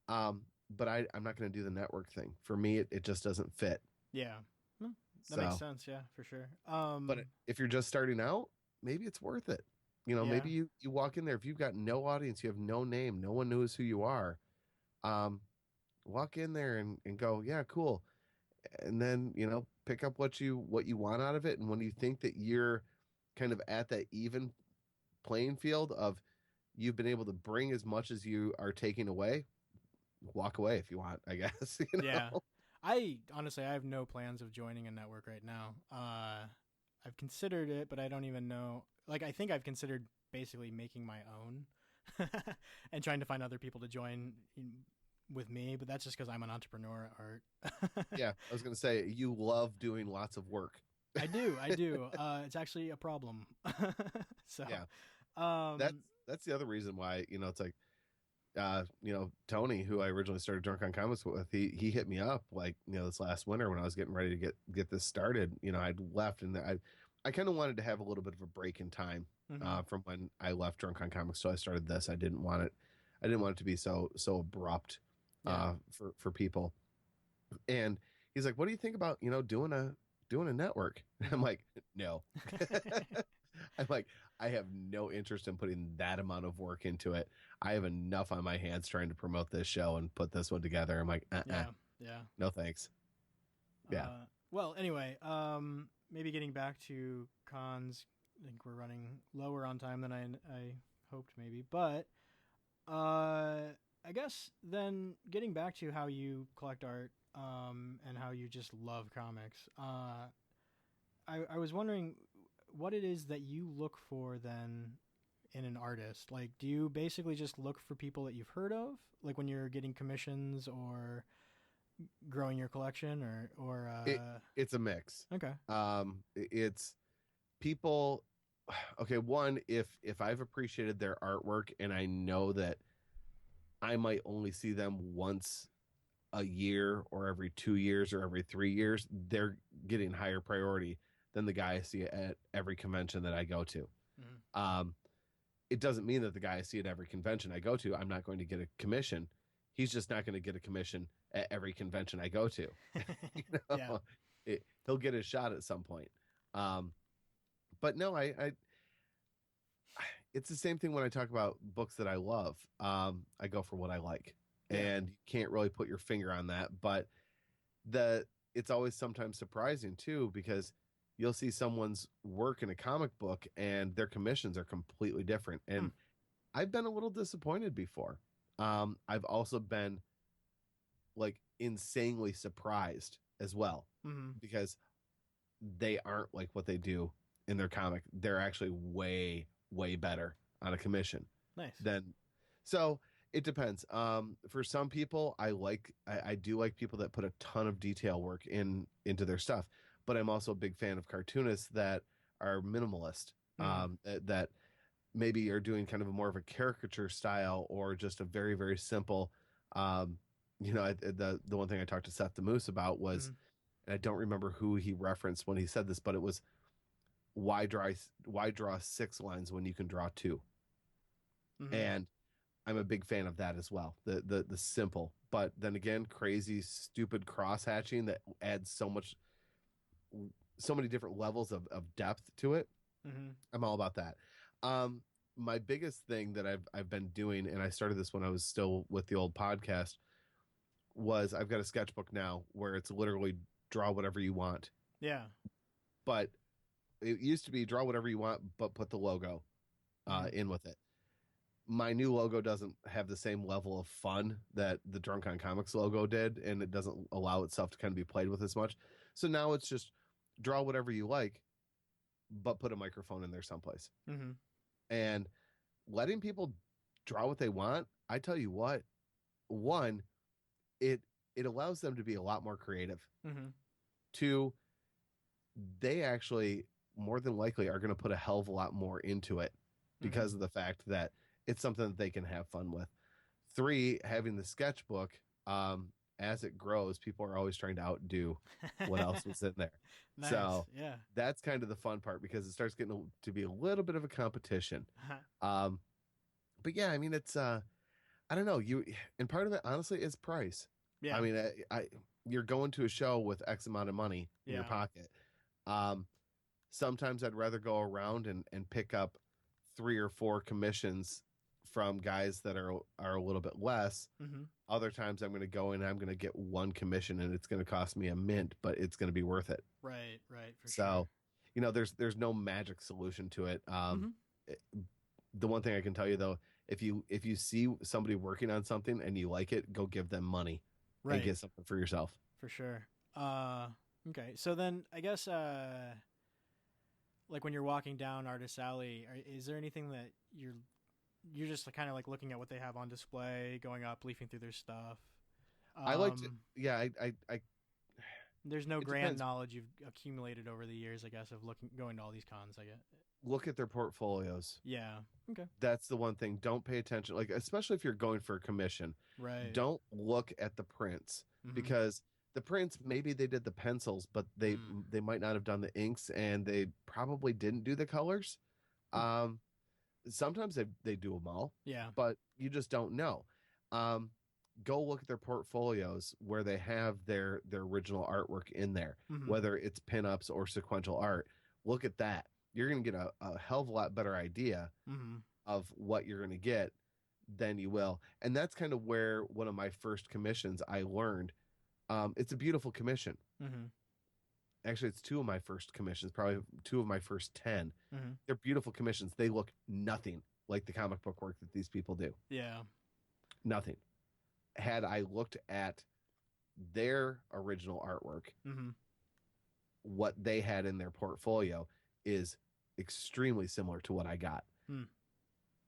But I'm not going to do the network thing. For me, it just doesn't fit. Yeah. That makes sense. Yeah, for sure. But if you're just starting out, maybe it's worth it. Maybe you walk in there. If you've got no audience, you have no name, no one knows who you are. Walk in there and go, yeah, cool. And then, pick up what you want out of it. And when you think that you're kind of at that even playing field of you've been able to bring as much as you are taking away, walk away if you want, I guess. Yeah. I honestly, I have no plans of joining a network right now. I've considered it, but I don't even know. Like, I think I've considered basically making my own and trying to find other people to join with me, but that's just because I'm an entrepreneur at heart. Yeah, I was going to say, you love doing lots of work. I do. It's actually a problem. So yeah, that's the other reason why, it's like, Tony, who I originally started Drunk on Comics with, he hit me up like, this last winter when I was getting ready to get this started. I'd left and I kind of wanted to have a little bit of a break in time from when I left Drunk on Comics. So I started this. I didn't want it to be so abrupt for people. And he's like, what do you think about, doing a network? And I'm like, no. I'm like, I have no interest in putting that amount of work into it. I have enough on my hands trying to promote this show and put this one together. I'm like, no thanks. Yeah. Well, anyway, maybe getting back to cons. I think we're running lower on time than I hoped, maybe. But I guess then getting back to how you collect art and how you just love comics. I was wondering what it is that you look for then in an artist. Like, do you basically just look for people that you've heard of, like when you're getting commissions or growing your collection, or it's a mix. Okay. It's people. Okay, one, if I've appreciated their artwork and I know that I might only see them once a year or every 2 years or every 3 years, they're getting higher priority than the guy I see at every convention that I go to. Mm-hmm. It doesn't mean that the guy I see at every convention I go to, I'm not going to get a commission. He's just not going to get a commission at every convention I go to. He'll get his shot at some point. But no, I it's the same thing when I talk about books that I love. I go for what I like, and you can't really put your finger on that. But it's always sometimes surprising too, because you'll see someone's work in a comic book and their commissions are completely different. And I've been a little disappointed before. I've also been like insanely surprised as well, because they aren't like what they do in their comic. They're actually way better on a commission. Nice. So it depends. For some people, I do like people that put a ton of detail work into their stuff, but I'm also a big fan of cartoonists that are minimalist, that maybe are doing kind of a more of a caricature style or just a very, very simple, the one thing I talked to Seth the Moose about was, and I don't remember who he referenced when he said this, but it was, why draw 6 lines when you can draw 2? And I'm a big fan of that as well. The simple, but then again, crazy, stupid cross hatching that adds so many different levels of depth to it. I'm all about that. My biggest thing that I've been doing, and I started this when I was still with the old podcast, was I've got a sketchbook now where it's literally draw whatever you want. Yeah. But it used to be draw whatever you want, but put the logo in with it. My new logo doesn't have the same level of fun that the Drunk on Comics logo did, and it doesn't allow itself to kind of be played with as much. So now it's just draw whatever you like, but put a microphone in there someplace. And letting people draw what they want, I tell you what, one, it allows them to be a lot more creative. Two, they actually more than likely are going to put a hell of a lot more into it because of the fact that it's something that they can have fun with. Three, having the sketchbook, as it grows, people are always trying to outdo what else was in there. Nice. So yeah, that's kind of the fun part because it starts getting to be a little bit of a competition. But yeah, I mean, it's, I don't know, and part of it, honestly, is price. Yeah. I mean, you're going to a show with X amount of money in your pocket. Sometimes I'd rather go around and pick up 3 or 4 commissions from guys that are a little bit less. Other times I'm going to go in and I'm going to get 1 commission and it's going to cost me a mint, but it's going to be worth it. Right. For So, you know, there's no magic solution to it. The one thing I can tell you though, if you see somebody working on something and you like it, go give them money and get something for yourself. For sure. Okay. So then I guess, like when you're walking down Artist Alley, is there anything that you're just kind of like looking at what they have on display, going up, leafing through their stuff? I like to, yeah, I there's no grand depends. knowledge you've accumulated over the years, I guess, of going to all these cons, I guess. Look at their portfolios. Yeah. Okay. That's the one thing. Don't pay attention, like especially if you're going for a commission. Right. Don't look at the prints because the prints, maybe they did the pencils, but they might not have done the inks, and they probably didn't do the colors. Sometimes they do them all. Yeah. But you just don't know. Go look at their portfolios where they have their original artwork in there, whether it's pinups or sequential art. Look at that. You're going to get a hell of a lot better idea of what you're going to get than you will. And that's kind of where one of my first commissions I learned. It's a beautiful commission. Actually, it's 2 of my first commissions, probably 2 of my first 10. They're beautiful commissions. They look nothing like the comic book work that these people do. Yeah. Nothing. Had I looked at their original artwork, what they had in their portfolio is extremely similar to what I got.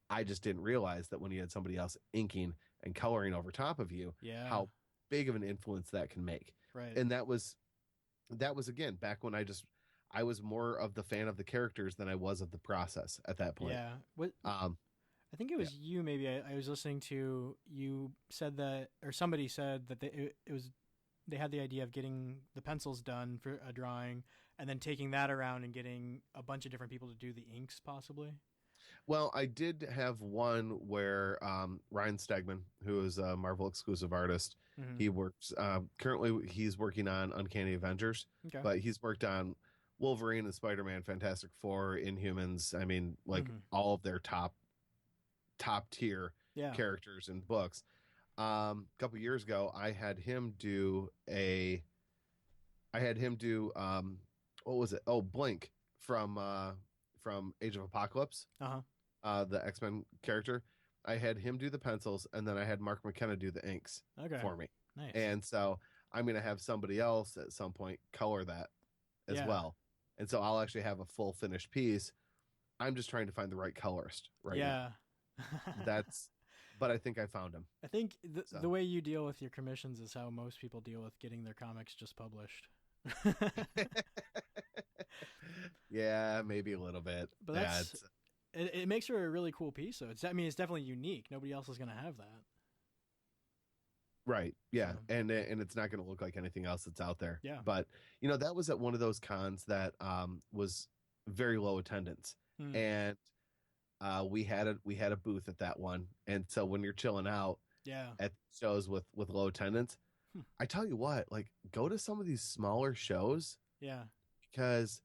I just didn't realize that when you had somebody else inking and coloring over top of you, how big of an influence that can make. Right. And that was again back when I was more of the fan of the characters than I was of the process at that point. Yeah. What? I think it was you. Maybe I was listening to you said that, or somebody said that they had the idea of getting the pencils done for a drawing and then taking that around and getting a bunch of different people to do the inks, possibly. Well, I did have one where Ryan Stegman, who is a Marvel exclusive artist, he works currently. He's working on Uncanny Avengers, but he's worked on Wolverine and Spider-Man, Fantastic Four, Inhumans. I mean, like all of their top tier characters and books. A couple years ago, I had him do what was it? Oh, Blink from Age of Apocalypse. The X-Men character. I had him do the pencils, and then I had Mark McKenna do the inks for me. Nice. And so I'm going to have somebody else at some point color that as well. And so I'll actually have a full finished piece. I'm just trying to find the right colorist right now. But I think I found him. I think the way you deal with your commissions is how most people deal with getting their comics just published. Yeah, maybe a little bit. But it makes for a really cool piece. So it's definitely unique. Nobody else is going to have that. Right. Yeah. So. And it's not going to look like anything else that's out there. Yeah. But that was at one of those cons that was very low attendance. And we had a booth at that one, and so when you're chilling out Yeah. at shows with low attendance, I tell you what, like, go to some of these smaller shows Yeah. because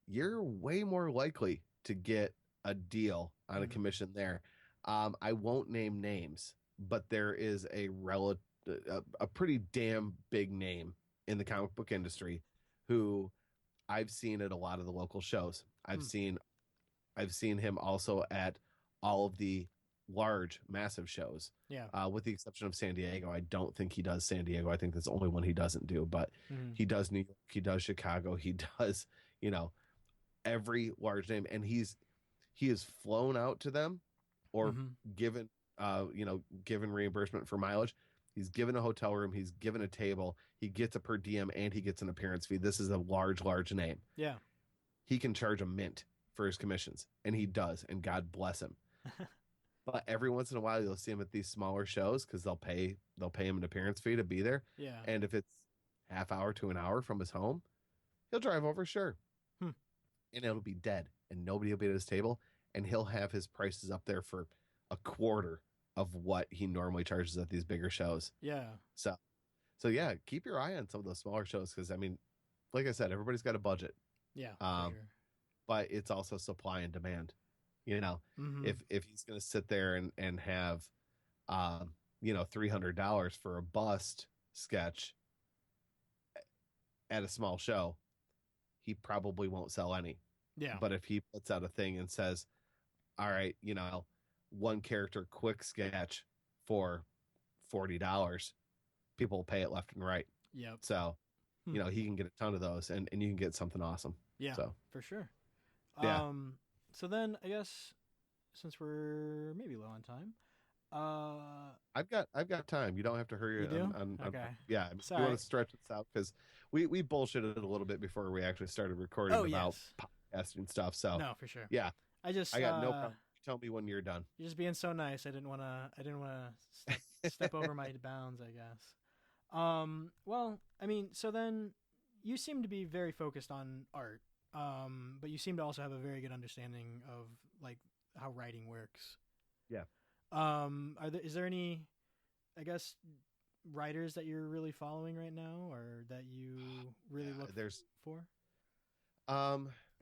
you're way more likely to get a deal on a commission there. I won't name names, but there is a pretty damn big name in the comic book industry who I've seen at a lot of the local shows. I've seen him also at all of the large, massive shows. Yeah. With the exception of San Diego. I don't think he does San Diego. I think that's the only one he doesn't do, but he does New York, he does Chicago, he does, every large name, and he is flown out to them or given given reimbursement for mileage. He's given a hotel room, he's given a table, he gets a per diem, and he gets an appearance fee. This is a large name. Yeah. He can charge a mint for his commissions, and he does, and God bless him. But every once in a while you'll see him at these smaller shows because they'll pay him an appearance fee to be there. Yeah. And if it's half hour to an hour from his home, he'll drive over, sure. And it'll be dead, and nobody will be at his table, and he'll have his prices up there for a quarter of what he normally charges at these bigger shows. Yeah. So yeah, keep your eye on some of those smaller shows because, I mean, like I said, everybody's got a budget. Yeah. For sure. But it's also supply and demand. If he's going to sit there and have, $300 for a bust sketch at a small show, he probably won't sell any. Yeah. But if he puts out a thing and says, all right, one character quick sketch for $40, people will pay it left and right. Yep. So, he can get a ton of those and you can get something awesome. Yeah, so. For sure. Yeah. So then I guess since we're maybe low on time, I've got time. You don't have to hurry. You do? Okay. Okay. Yeah. You want to stretch this out because we bullshitted a little bit before we actually started recording about podcasting stuff. So no, for sure. Yeah. I got no problem. Tell me when you're done. You're just being so nice. I didn't want to step over my bounds, I guess. Well, I mean, so then you seem to be very focused on art. But you seem to also have a very good understanding of like how writing works. Yeah. Is there any, I guess, writers that you're really following right now, or that you really look for?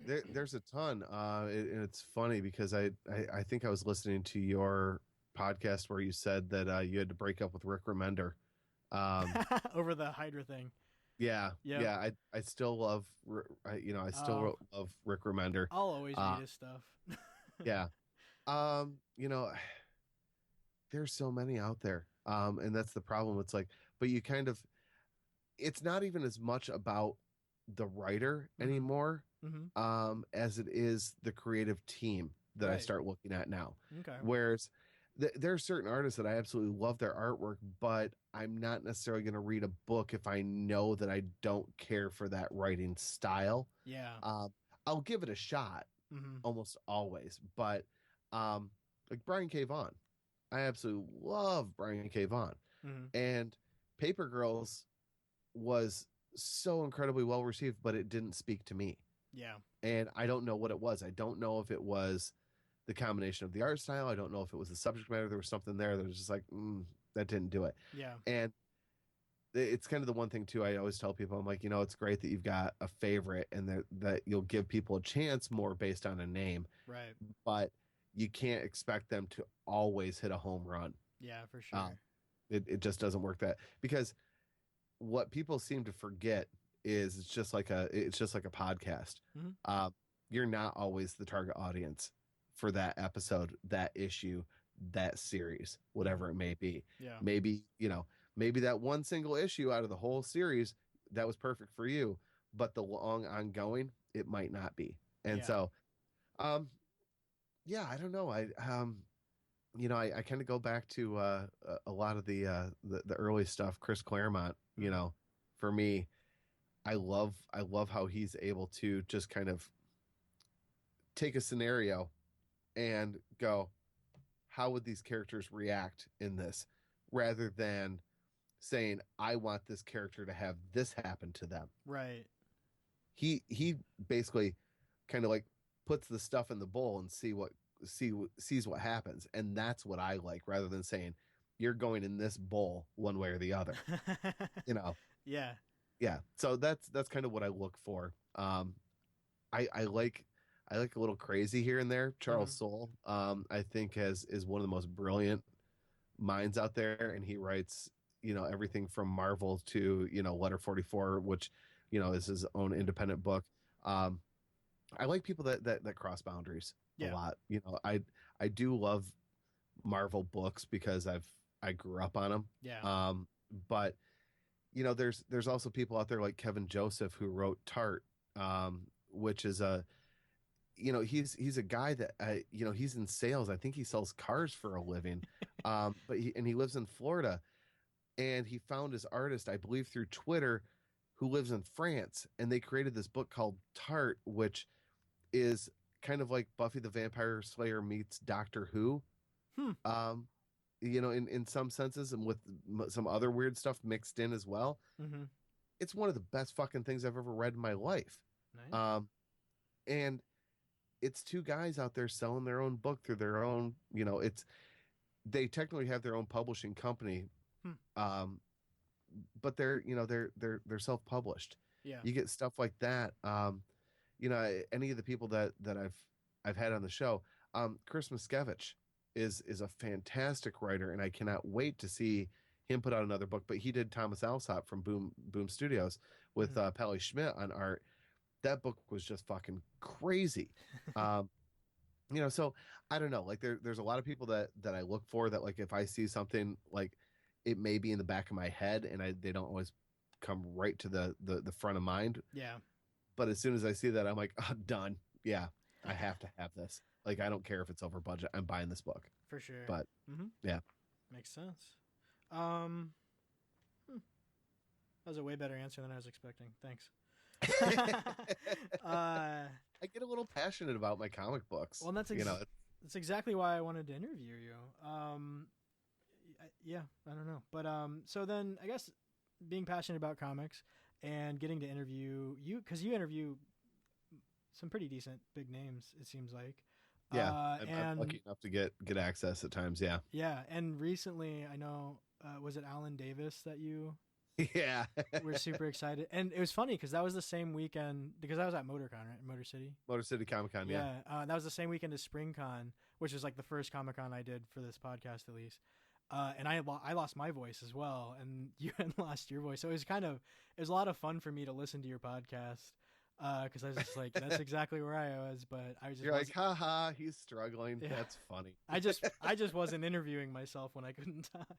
There's a ton. And it's funny because I think I was listening to your podcast where you said that you had to break up with Rick Remender over the Hydra thing. Yeah. I still love, love Rick Remender. I'll always read his stuff. Yeah. There's so many out there. And that's the problem. It's like, but you kind of, it's not even as much about the writer anymore, as it is the creative team that I start looking at now. Okay. Whereas there are certain artists that I absolutely love their artwork, but I'm not necessarily going to read a book if I know that I don't care for that writing style. Yeah. I'll give it a shot almost always, but like Brian K. Vaughan, I absolutely love Brian K. Vaughan, and Paper Girls was so incredibly well received, but it didn't speak to me. Yeah. And I don't know what it was. I don't know if it was the combination of the art style. I don't know if it was the subject matter. There was something there that was just like, that didn't do it. Yeah. And it's kind of the one thing too, I always tell people, I'm like, it's great that you've got a favorite and that you'll give people a chance more based on a name. Right. But you can't expect them to always hit a home run. Yeah, for sure. It just doesn't work that, because what people seem to forget is it's just like a podcast. You're not always the target audience for that episode, that issue, that series, whatever it may be. Yeah. Maybe that one single issue out of the whole series that was perfect for you, but the long ongoing, it might not be. And so, yeah, I don't know. I kind of go back to a lot of the early stuff. Chris Claremont, for me, I love how he's able to just kind of take a scenario and go, how would these characters react in this, rather than saying, I want this character to have this happen to them. Right. He basically kind of like puts the stuff in the bowl and see sees what happens, and that's what I like, rather than saying you're going in this bowl one way or the other. You know. Yeah. So that's kind of what I look for. I like a little crazy here and there. Charles Soule, I think is one of the most brilliant minds out there, and he writes, everything from Marvel to, Letter 44, which, is his own independent book. I like people that cross boundaries a lot. I do love Marvel books because I grew up on them. Yeah. But there's also people out there like Kevin Joseph, who wrote Tart, which is he's a guy that he's in sales. I think he sells cars for a living. But he lives in Florida, and he found his artist, I believe, through Twitter, who lives in France, and they created this book called Tart, which is kind of like Buffy the Vampire Slayer meets Doctor Who. In some senses, and with some other weird stuff mixed in as well. It's one of the best fucking things I've ever read in my life. Nice. And it's two guys out there selling their own book through their own, they technically have their own publishing company. But they're self-published. Yeah. You get stuff like that. Any of the people that I've had on the show, Chris Miskevich is a fantastic writer, and I cannot wait to see him put out another book. But he did Thomas Alsop from Boom Studios with Pally Schmidt on art. That book was just fucking crazy. So I don't know. Like there's a lot of people that I look for, that like if I see something, like it may be in the back of my head, and they don't always come right to the front of mind. Yeah. But as soon as I see that, I'm like, oh, done. Yeah, I have to have this. Like, I don't care if it's over budget. I'm buying this book. For sure. But, yeah. Makes sense. That was a way better answer than I was expecting. Thanks. I get a little passionate about my comic books. Well, that's exactly why I wanted to interview you. I don't know. But so then I guess being passionate about comics and getting to interview you, because you interview some pretty decent big names, it seems like. Yeah, I'm lucky enough to get access at times. Yeah. Yeah, and recently I know was it Alan Davis that you? Yeah. We're super excited, and it was funny because that was the same weekend, because I was at MotorCon, right? Motor City Comic-Con. Yeah. That was the same weekend as SpringCon, which was like the first Comic-Con I did for this podcast, at least. And I lost my voice as well, and you had lost your voice, so it was a lot of fun for me to listen to your podcast. Because I was just like, that's exactly where I was, but I was just. You're like, haha, he's struggling. Yeah. That's funny. I just wasn't interviewing myself when I couldn't talk,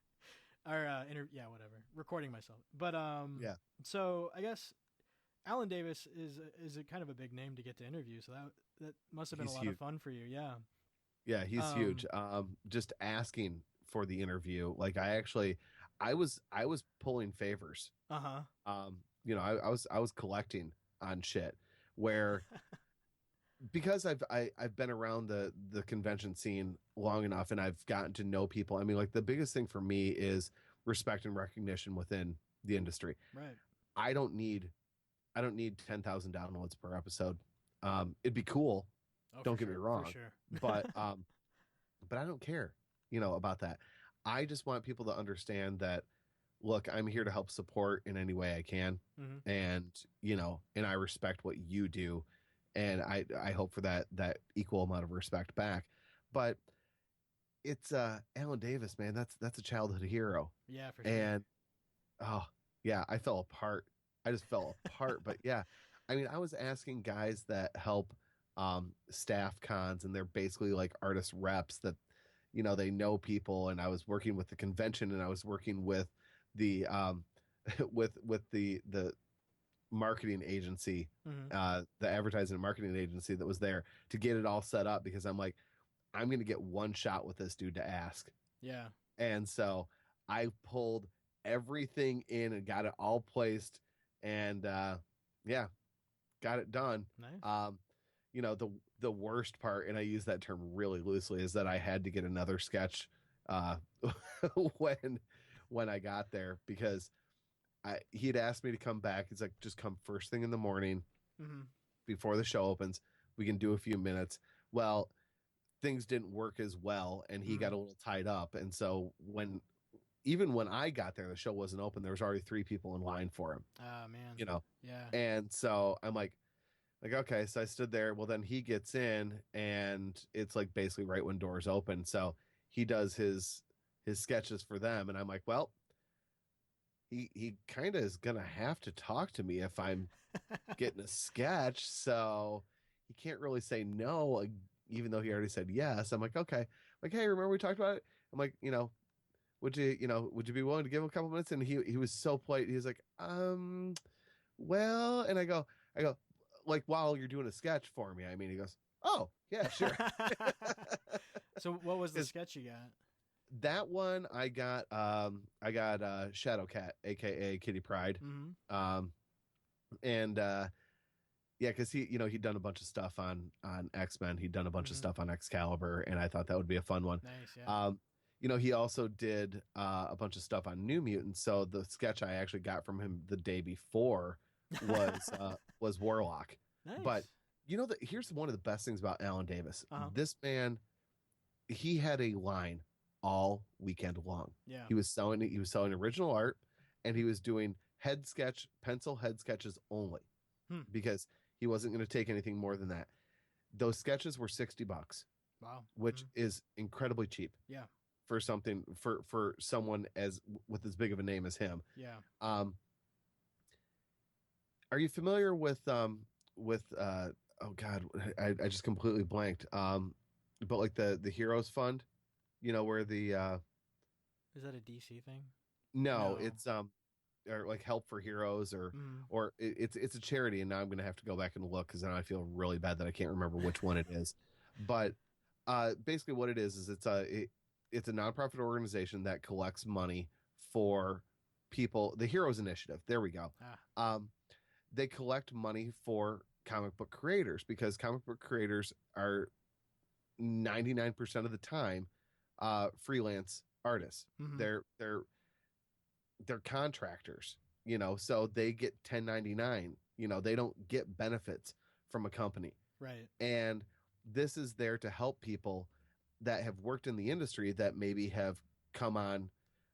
or whatever, recording myself. But yeah. So I guess Alan Davis is a kind of a big name to get to interview, so that must have been a lot of fun for you. Yeah. Yeah, he's huge. Just asking for the interview, like I was pulling favors. I was collecting on shit, where because I've been around the convention scene long enough, and I've gotten to know people. I mean, like the biggest thing for me is respect and recognition within the industry. Right. I don't need 10,000 downloads per episode. It'd be cool. Don't get me wrong. For sure. but I don't care, about that. I just want people to understand that, look, I'm here to help support in any way I can. And, and I respect what you do. And I hope for that equal amount of respect back. But it's Alan Davis, man. That's a childhood hero. Yeah, for sure. And I fell apart. I just fell apart. But yeah, I mean, I was asking guys that help staff cons, and they're basically like artist reps that, they know people. And I was working with the convention, and I was working with the with the marketing agency, the advertising and marketing agency that was there to get it all set up, because I'm like, I'm going to get one shot with this dude to ask. Yeah. And so I pulled everything in and got it all placed, and got it done. Nice. The worst part, and I use that term really loosely, is that I had to get another sketch when I got there, because he'd asked me to come back. He's like, just come first thing in the morning before the show opens. We can do a few minutes. Well, things didn't work as well, and he got a little tied up. And so even when I got there, the show wasn't open. There was already 3 people in line for him. Oh man. You know. Yeah. And so I'm like, okay. So I stood there. Well, then he gets in, and it's like basically right when doors open. So he does his sketches for them, and I'm like, well, he kind of is gonna have to talk to me if I'm getting a sketch. So he can't really say no, even though he already said yes. I'm like, okay. Like, hey, remember we talked about it? I'm like, would you be willing to give him a couple minutes? And he was so polite. He was like, well, and I go, like, while you're doing a sketch for me, I mean, he goes, oh yeah, sure. So what was the sketch you got? That one I got Shadow Cat, aka Kitty Pryde. And yeah, because he'd done a bunch of stuff on X-Men. He'd done a bunch of stuff on Excalibur, and I thought that would be a fun one. Nice, yeah. He also did a bunch of stuff on New Mutants. So the sketch I actually got from him the day before was Warlock. Nice. But here's one of the best things about Alan Davis. This man, he had a line all weekend long. Yeah. He was selling original art, and he was doing pencil head sketches only, because he wasn't going to take anything more than that. Those sketches were $60. Wow. Which is incredibly cheap. Yeah. For something for someone with as big of a name as him. Yeah. Are you familiar with oh God, I just completely blanked. But like the Heroes Fund, where the is that a DC thing? No, it's or like Help for Heroes or it's a charity, and now I'm gonna have to go back and look because now I feel really bad that I can't remember which one it is. But basically what it is it's a nonprofit organization that collects money for people. The Heroes Initiative. There we go. They collect money for comic book creators because comic book creators are 99% of the time freelance artists. They're contractors, so they get 1099. They don't get benefits from a company. Right. And this is there to help people that have worked in the industry that maybe have come on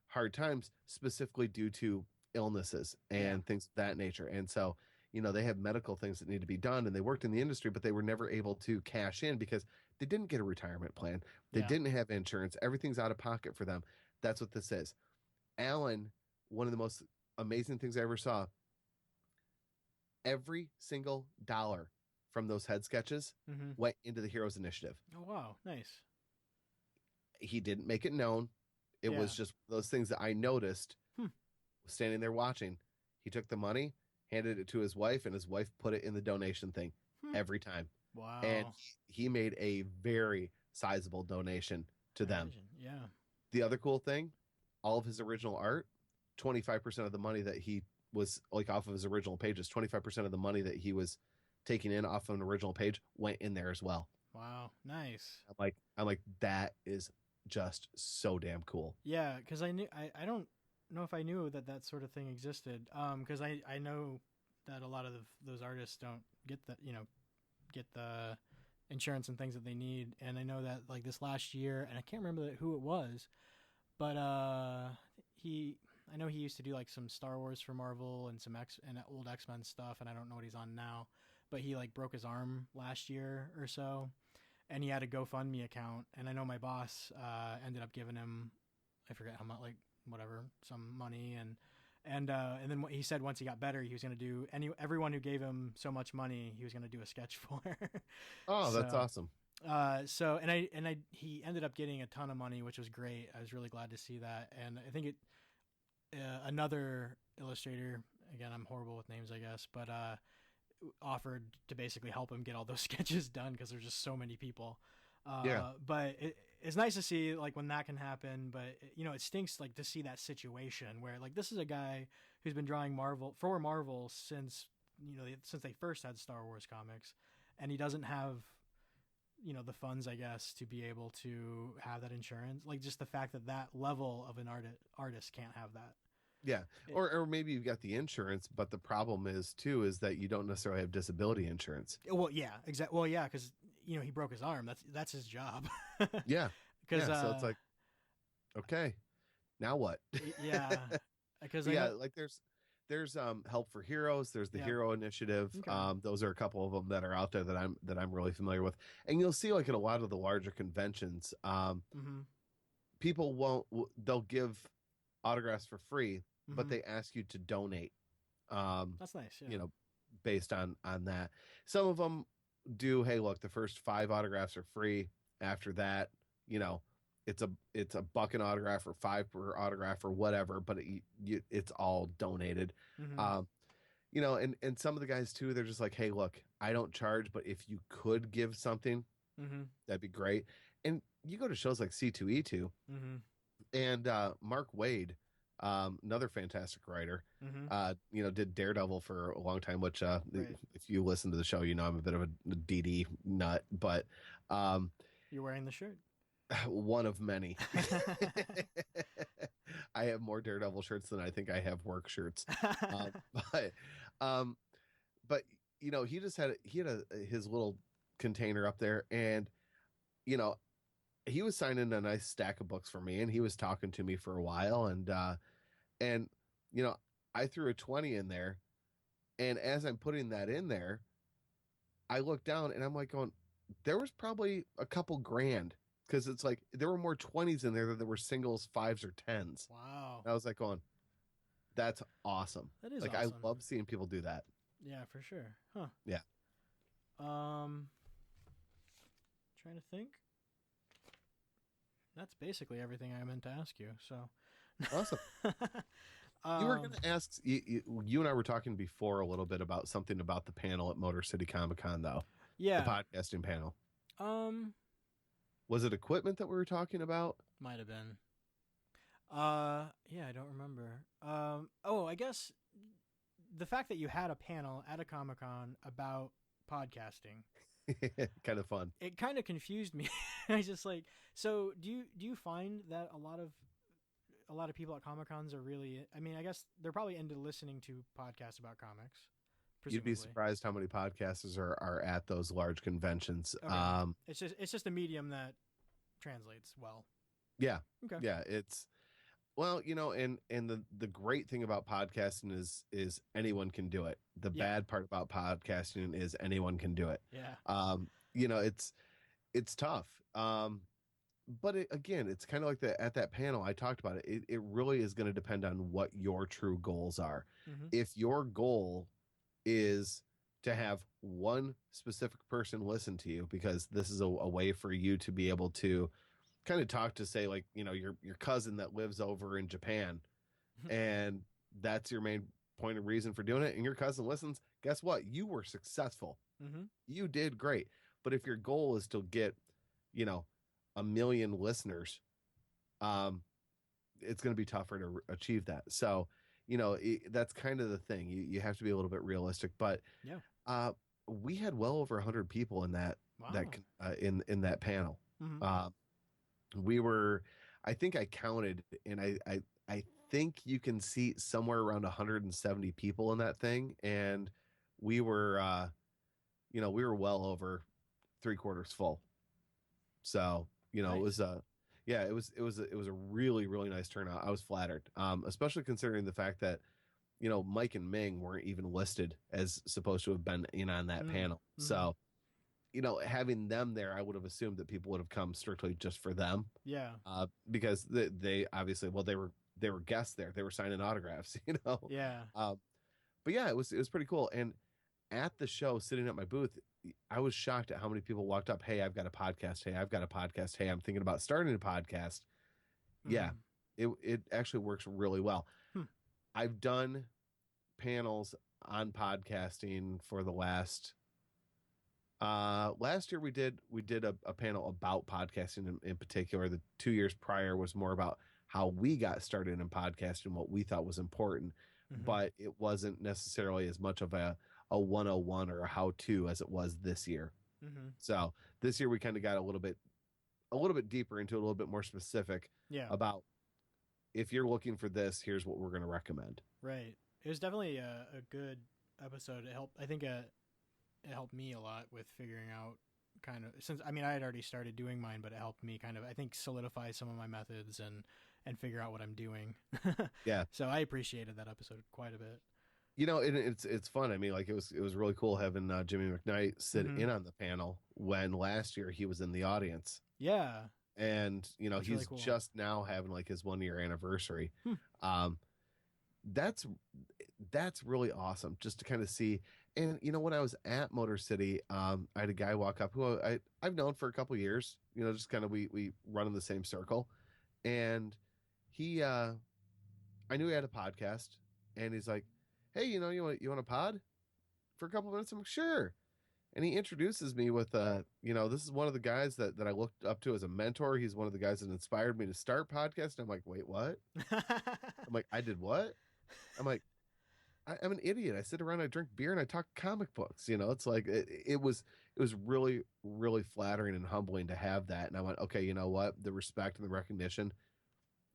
hard times, specifically due to illnesses and things of that nature. And so, they have medical things that need to be done, and they worked in the industry, but they were never able to cash in because they didn't get a retirement plan. They didn't have insurance. Everything's out of pocket for them. That's what this is. Alan, one of the most amazing things I ever saw, every single dollar from those head sketches went into the Heroes Initiative. Oh, wow. Nice. He didn't make it known. It was just those things that I noticed standing there watching. He took the money, handed it to his wife, and his wife put it in the donation thing every time. Wow. And he made a very sizable donation to them. Yeah. The other cool thing, all of his original art, 25% of the money that he was like off of his original pages, 25% of the money that he was taking in off of an original page went in there as well. Wow. Nice. I'm like, that is just so damn cool. Yeah. Cause I don't know if I knew that sort of thing existed. Cause I know that a lot of those artists don't get the insurance and things that they need. And I know that like this last year, and I can't remember who it was, but I know he used to do like some Star Wars for Marvel and some old X-Men stuff, and I don't know what he's on now, but he like broke his arm last year or so, and he had a GoFundMe account, and I know my boss ended up giving him, I forget how much, like whatever, some money, and then he said once he got better, he was going to do everyone who gave him so much money, he was going to do a sketch for. Oh, that's awesome. So he ended up getting a ton of money, which was great. I was really glad to see that. And I think another illustrator, again, I'm horrible with names, I guess, but offered to basically help him get all those sketches done because there's just so many people. But it's nice to see like when that can happen, but it stinks like to see that situation where like this is a guy who's been drawing Marvel since they first had Star Wars comics, and he doesn't have the funds, I guess, to be able to have that insurance. Like just the fact that level of an artist can't have that. Yeah. Or maybe you've got the insurance, but the problem is that you don't necessarily have disability insurance. Well, yeah, exactly. Well, yeah. Cause he broke his arm. That's his job. Yeah. Because so it's like, okay, now what? yeah, because like there's Help for Heroes, there's the Hero Initiative. Okay. Those are a couple of them that are out there that I'm really familiar with. And you'll see, like, at a lot of the larger conventions, people they'll give autographs for free, but they ask you to donate. That's nice. Yeah. Based on that. Some of them do, hey, look, the first 5 autographs are free. After that, it's a buck an autograph or 5 per autograph or whatever, but it's all donated. And some of the guys too, they're just like, hey, look, I don't charge, but if you could give something, that'd be great. And you go to shows like C2E2 and Mark Waid, another fantastic writer, did Daredevil for a long time, which if you listen to the show, I'm a bit of a DD nut, but you're wearing the shirt. One of many. I have more Daredevil shirts than I think I have work shirts. But he just had his little container up there, and he was signing a nice stack of books for me, and he was talking to me for a while, and I threw a 20 in there, and as I'm putting that in there, I look down and I'm like going, there was probably a couple grand, because it's like there were more 20s in there than there were singles, 5s, or 10s. Wow. And I was like going, that's awesome. That is like awesome. I love seeing people do that. Yeah, for sure. Huh. Yeah. Trying to think. That's basically everything I meant to ask you. So awesome. You were going to ask. You and I were talking before a little bit about something about the panel at Motor City Comic Con, though. Yeah. The podcasting panel. Was it equipment that we were talking about? Might have been. Yeah, I don't remember. I guess the fact that you had a panel at a Comic-Con about podcasting. Kind of fun. It kind of confused me. I was just like, so do you find that a lot of people at Comic-Cons are really, I mean, I guess they're probably into listening to podcasts about comics. Presumably. You'd be surprised how many podcasters are at those large conventions. Okay. It's just a medium that translates well. Yeah. Okay. Yeah. It's, well, and the great thing about podcasting is anyone can do it. The bad part about podcasting is anyone can do it. Yeah. It's tough. But again, it's kind of like at that panel I talked about it. It really is going to depend on what your true goals are. If your goal is to have one specific person listen to you, because this is a way for you to be able to kind of talk to, say, like, your cousin that lives over in Japan, and that's your main point of reason for doing it, and your cousin listens, guess what? You were successful. You did great. But if your goal is to get, 1 million listeners, it's going to be tougher to achieve that. So, that's kind of the thing. You have to be a little bit realistic, but we had well over 100 people in that, in that panel. We were, I think I counted, and I think you can see somewhere around 170 people in that thing. And we were, we were well over 3/4 full. So, nice. It was it was a really, really nice turnout. I was flattered, especially considering the fact that, Mike and Ming weren't even listed as supposed to have been in on that panel. So, having them there, I would have assumed that people would have come strictly just for them. Yeah. Because they obviously, they were guests there. They were signing autographs, Yeah. But yeah, it was pretty cool. And at the show, sitting at my booth, I was shocked at how many people walked up. Hey, I've got a podcast. Hey, I've got a podcast. Hey, I'm thinking about starting a podcast. Yeah, it actually works really well. I've done panels on podcasting for the last year. We did a panel about podcasting in particular. The 2 years prior was more about how we got started in podcasting, what we thought was important, but it wasn't necessarily as much of a 101 or a how-to as it was this year. So this year we kind of got a little bit deeper into a little bit more specific about, if you're looking for this, here's what we're going to recommend. Right. It was definitely a good episode. I think it helped me a lot with figuring out kind of, since, I mean, I had already started doing mine, but it helped me kind of, I think, solidify some of my methods and figure out what I'm doing. Yeah. So I appreciated that episode quite a bit. You know, it's fun. I mean, like it was really cool having Jimmy McKnight sit Mhm. in on the panel when last year he was in the audience. Yeah. And you know, That's he's really cool. just now having like his 1 year anniversary. Hmm. That's really awesome just to kind of see. And you know, when I was at Motor City, I had a guy walk up who I've known for a couple years. You know, just kind of we run in the same circle, and he I knew he had a podcast, and he's like, "Hey, you know, you want a pod for a couple minutes?" I'm like, "Sure." And he introduces me with you know, this is one of the guys that I looked up to as a mentor. He's one of the guys that inspired me to start podcasting. I'm like, "Wait, what?" I'm like, "I did what?" I'm like, I'm an idiot. I sit around, I drink beer, and I talk comic books. You know, it's like it was really, really flattering and humbling to have that. And I went, okay, you know what? The respect and the recognition.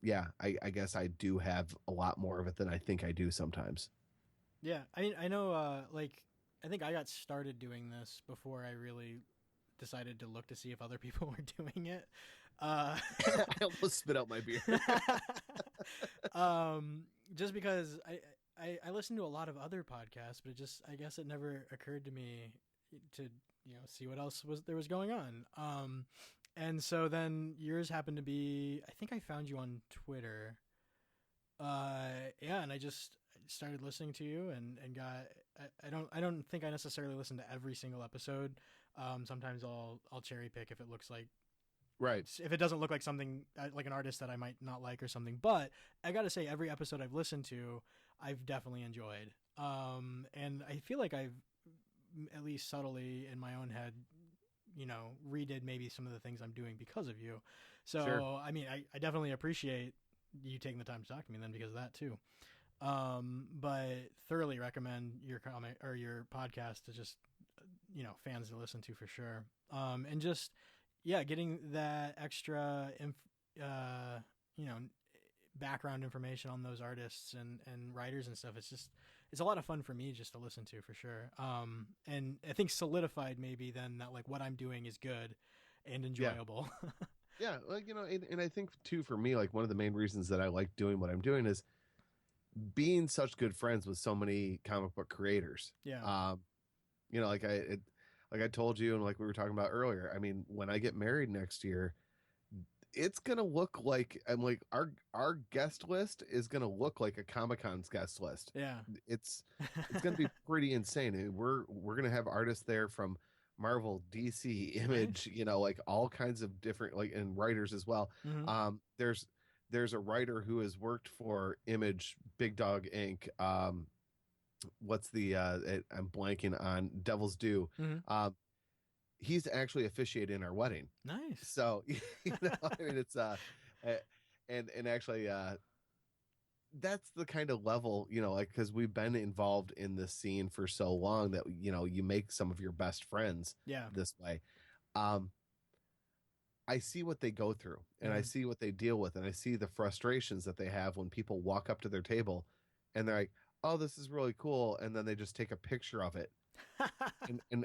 Yeah, I guess I do have a lot more of it than I think I do sometimes. Yeah. I mean, I know, like, I think I got started doing this before I really decided to look to see if other people were doing it. I almost spit out my beer. Just because I listen to a lot of other podcasts, but I guess it never occurred to me to, you know, see what else there was going on. And so then yours happened to be, I think I found you on Twitter. Yeah, and I just started listening to you and got, I don't think I necessarily listen to every single episode. Sometimes I'll cherry pick if it looks like, right. if it doesn't look like something like an artist that I might not like or something. But I got to say, every episode I've listened to, I've definitely enjoyed. And I feel like I've, at least subtly in my own head, you know, redid maybe some of the things I'm doing because of you. So, Sure. I mean, I definitely appreciate you taking the time to talk to me then because of that too. But thoroughly recommend your comic or your podcast to just, you know, fans to listen to for sure. And just, yeah, getting that extra, you know, background information on those artists and writers and stuff. It's a lot of fun for me just to listen to for sure. And I think solidified maybe then that like what I'm doing is good and enjoyable. Yeah, like, you know, and I think too, for me, like one of the main reasons that I like doing what I'm doing is being such good friends with so many comic book creators. Yeah. You know, like I told you, and like we were talking about earlier, I mean, when I get married next year, it's gonna look like, I'm like, our guest list is gonna look like a Comic-Con's guest list. Yeah. It's gonna be pretty insane. I mean, we're gonna have artists there from Marvel, DC, Image, you know, like all kinds of different, like, and writers as well. Mm-hmm. There's a writer who has worked for Image, Big Dog Inc. What's the I'm blanking on Devil's Due. Mm-hmm. He's actually officiating our wedding. Nice. So, you know, I mean, it's and actually that's the kind of level, you know, like, because we've been involved in this scene for so long that, you know, you make some of your best friends this way. I see what they go through, and I see what they deal with, and I see the frustrations that they have when people walk up to their table and they're like, "Oh, this is really cool," and then they just take a picture of it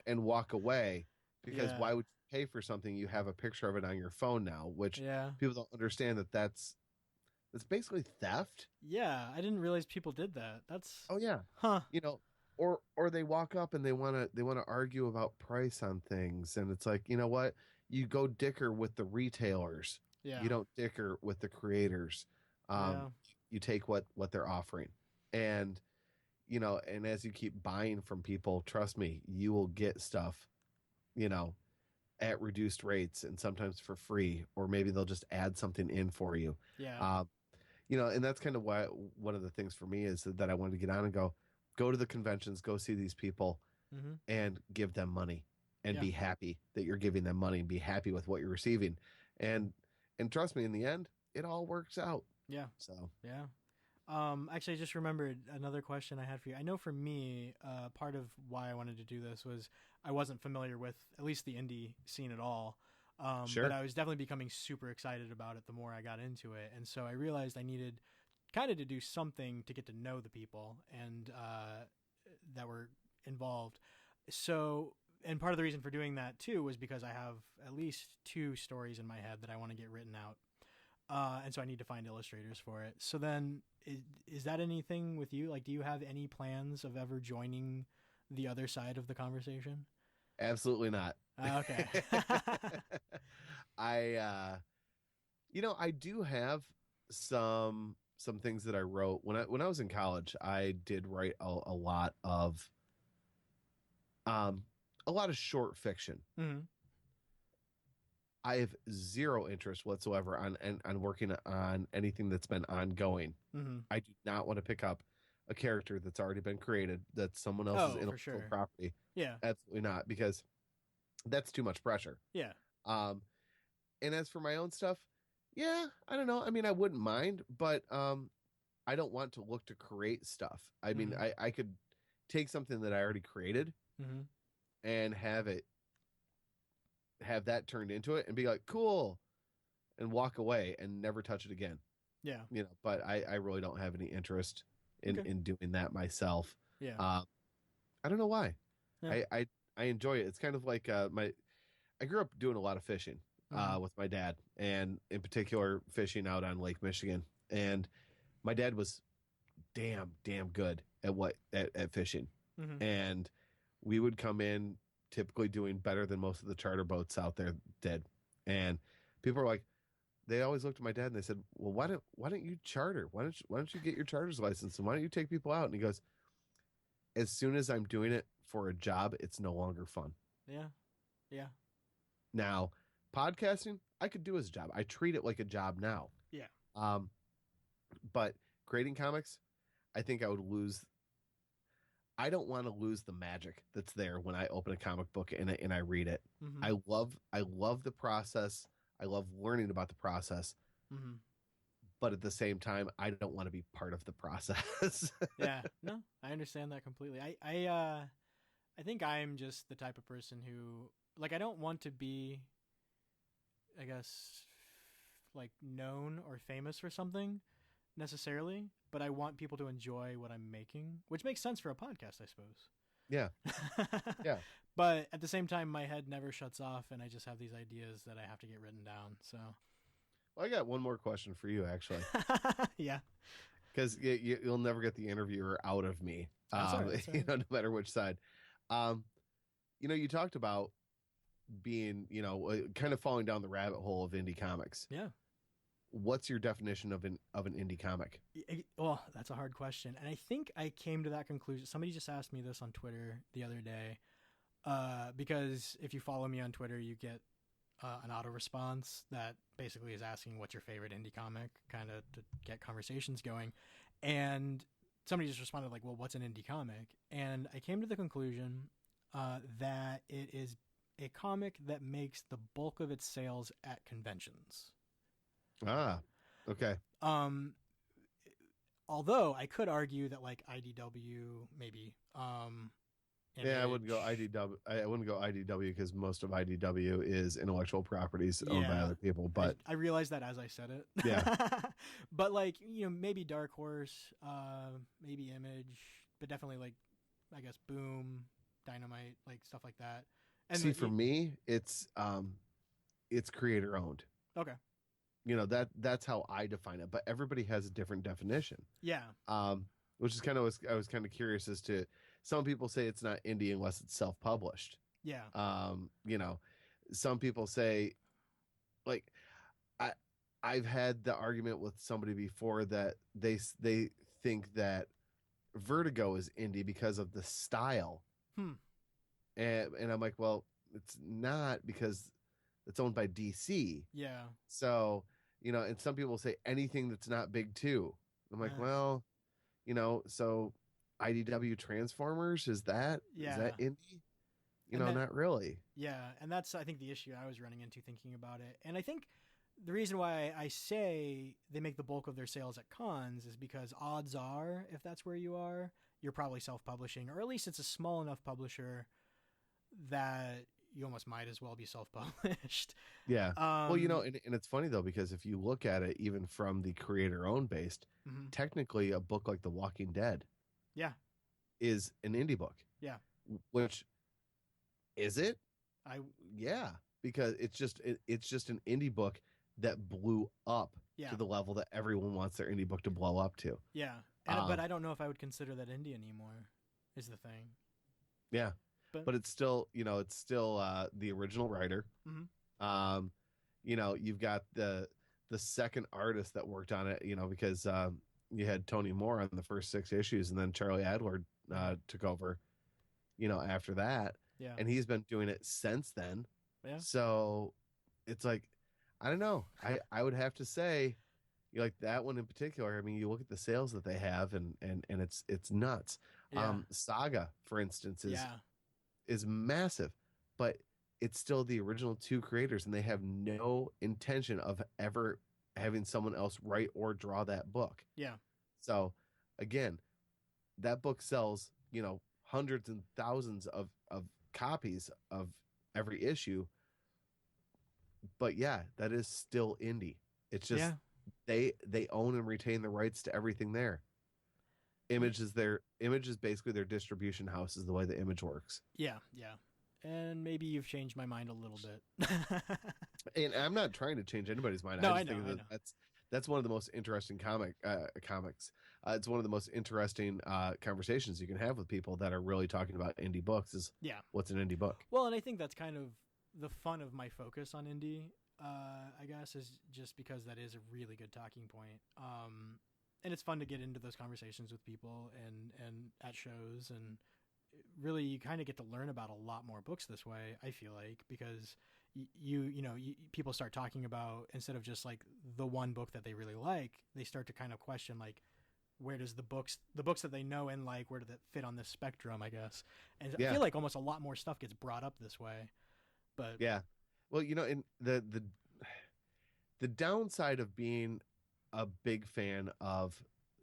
and walk away, because why would you pay for something you have a picture of it on your phone now, which people don't understand that's basically theft. Yeah, I didn't realize people did that. That's you know, or they walk up and they want to argue about price on things, and it's like, you know what, you go dicker with the retailers, you don't dicker with the creators. You take what they're offering, and you know, and as you keep buying from people, trust me, you will get stuff, you know, at reduced rates, and sometimes for free, or maybe they'll just add something in for you. You know, and that's kind of why one of the things for me is that I wanted to get on and go to the conventions, go see these people, and give them money, and be happy that you're giving them money, and be happy with what you're receiving, and trust me, in the end, it all works out. So actually, I just remembered another question I had for you. I know for me, part of why I wanted to do this was I wasn't familiar with at least the indie scene at all. But I was definitely becoming super excited about it the more I got into it. And so I realized I needed kind of to do something to get to know the people and that were involved. So and part of the reason for doing that too was because I have at least 2 stories in my head that I want to get written out. And so I need to find illustrators for it. So then is that anything with you? Like, do you have any plans of ever joining the other side of the conversation? Absolutely not. Okay. I do have some things that I wrote when I was in college. I did write a lot of short fiction. Mm-hmm. I have zero interest whatsoever on working on anything that's been ongoing. Mm-hmm. I do not want to pick up a character that's already been created, that's someone else's intellectual property. Yeah. Absolutely not, because that's too much pressure. Yeah. And as for my own stuff, yeah, I don't know. I mean, I wouldn't mind, but I don't want to look to create stuff. I mean, I could take something that I already created and have that turned into it and be like, cool, and walk away and never touch it again. Yeah. But I really don't have any interest in doing that myself. Yeah. I don't know why. Yeah. I enjoy it. It's kind of like I grew up doing a lot of fishing with my dad, and in particular fishing out on Lake Michigan. And my dad was damn good at fishing. And we would come in typically doing better than most of the charter boats out there did. And people are like, they always looked at my dad and they said, well, why don't you charter? Why don't you get your charter's license? And why don't you take people out? And he goes, as soon as I'm doing it for a job, it's no longer fun. Yeah. Yeah. Now, podcasting, I could do as a job. I treat it like a job now. Yeah. But creating comics, I think I would lose. I don't want to lose the magic that's there when I open a comic book and I read it. I love the process. I love learning about the process. But at the same time, I don't want to be part of the process. Yeah. No, I understand that completely. I think I'm just the type of person who, like, I don't want to be, I guess, like, known or famous for something necessarily, but I want people to enjoy what I'm making, which makes sense for a podcast, I suppose. Yeah. Yeah. But at the same time, my head never shuts off, and I just have these ideas that I have to get written down. So, well, I got one more question for you, actually. Yeah. Because you'll never get the interviewer out of me, That's all right. no matter which side. You talked about being, kind of falling down the rabbit hole of indie comics. Yeah. What's your definition of an indie comic? Well, that's a hard question. And I think I came to that conclusion. Somebody just asked me this on Twitter the other day. Because if you follow me on Twitter, you get an auto response that basically is asking what's your favorite indie comic, kind of to get conversations going. And somebody just responded like, well, what's an indie comic? And I came to the conclusion that it is a comic that makes the bulk of its sales at conventions. Ah, okay. Although I could argue that like IDW maybe. I wouldn't go IDW. I wouldn't go IDW because most of IDW is intellectual properties owned by other people. But I realized that as I said it. Yeah. But like, maybe Dark Horse, maybe Image, but definitely like, I guess Boom, Dynamite, like stuff like that. And see, for me, it's creator owned. Okay. That's how I define it, but everybody has a different definition. Yeah. Which is I was kind of curious as to, some people say it's not indie unless it's self-published. Yeah. Some people say, like, I've had the argument with somebody before that they think that Vertigo is indie because of the style. And I'm like, well, it's not, because it's owned by DC. Yeah. So, and some people say anything that's not big too. I'm like, well, so IDW Transformers, is that indie? Not really. Yeah, and that's, I think, the issue I was running into thinking about it. And I think the reason why I say they make the bulk of their sales at cons is because odds are, if that's where you are, you're probably self-publishing, or at least it's a small enough publisher that you almost might as well be self-published. Yeah. Well, and it's funny though, because if you look at it, even from the creator-owned based, technically a book like The Walking Dead, yeah, is an indie book. Yeah. Which Is it? I Yeah, because it's just an indie book that blew up yeah to the level that everyone wants their indie book to blow up to. yeah, but I don't know if I would consider that indie anymore. Is the thing. Yeah, But but it's still the original writer. mm-hmm. You've got the second artist that worked on it. Because you had Tony Moore on the first 6 issues, and then Charlie Adlard took over. After that, Yeah, and he's been doing it since then. yeah. So it's like, I don't know. I would have to say, like that one in particular. I mean, you look at the sales that they have, and it's nuts. Yeah. Saga, for instance, Yeah. is massive, but it's still the original 2 creators, and they have no intention of ever having someone else write or draw that book. Yeah. So again, that book sells, hundreds and thousands of copies of every issue. But yeah, that is still indie. It's just they own and retain the rights to everything there. Image is basically their distribution house, is the way the Image works. Yeah, yeah. And maybe you've changed my mind a little bit. And I'm not trying to change anybody's mind. No, I just know, think that's one of the most interesting comics. It's one of the most interesting conversations you can have with people that are really talking about indie books. Is what's an indie book? Well, and I think that's kind of the fun of my focus on indie. I guess is just because that is a really good talking point. And it's fun to get into those conversations with people and at shows, and really you kind of get to learn about a lot more books this way, I feel like, because people start talking about, instead of just like the one book that they really like, they start to kind of question, like, where does the books that they know and like, where do they fit on this spectrum, I guess. And I feel like almost a lot more stuff gets brought up this way. But yeah, well, in the downside of being a big fan of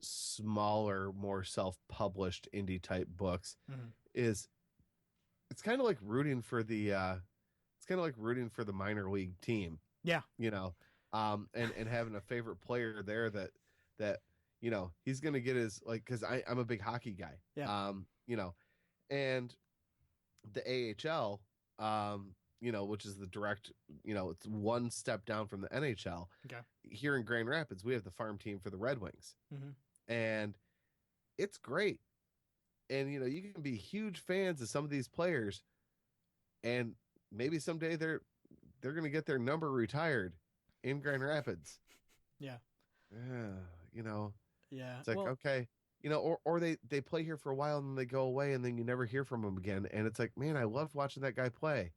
smaller, more self-published indie type books is it's kind of like rooting for the minor league team. Yeah. And having a favorite player there that he's going to get his, like, cuz I'm a big hockey guy. Yeah. And the AHL, which is the direct, it's one step down from the NHL. Okay. Here in Grand Rapids, we have the farm team for the Red Wings. And it's great. And, you can be huge fans of some of these players, and maybe someday they're going to get their number retired in Grand Rapids. Yeah. Yeah. It's like, okay. Or they play here for a while and then they go away and then you never hear from them again. And it's like, man, I loved watching that guy play,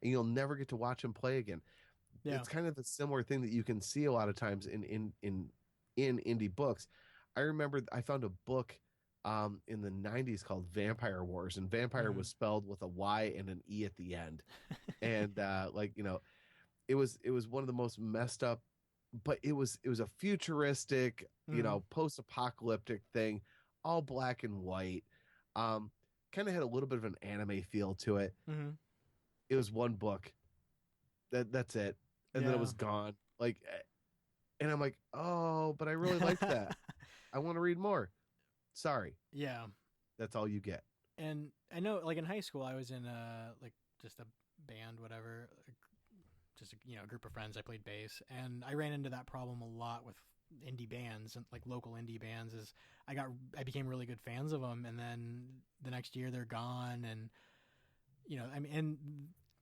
and you'll never get to watch him play again. Yeah. It's kind of a similar thing that you can see a lot of times in indie books. I remember I found a book in the 90s called Vampire Wars, and vampire was spelled with a Y and an E at the end. And it was one of the most messed up, but it was a futuristic, post-apocalyptic thing, all black and white. Kind of had a little bit of an anime feel to it. It was one book. That's it. And then it was gone. And I'm like, oh, but I really liked that. I want to read more. Sorry. Yeah. That's all you get. And I know, like, in high school, I was in just a band, whatever, just a group of friends. I played bass, and I ran into that problem a lot with indie bands, and like local indie bands. Is I became really good fans of them, and then the next year they're gone, and and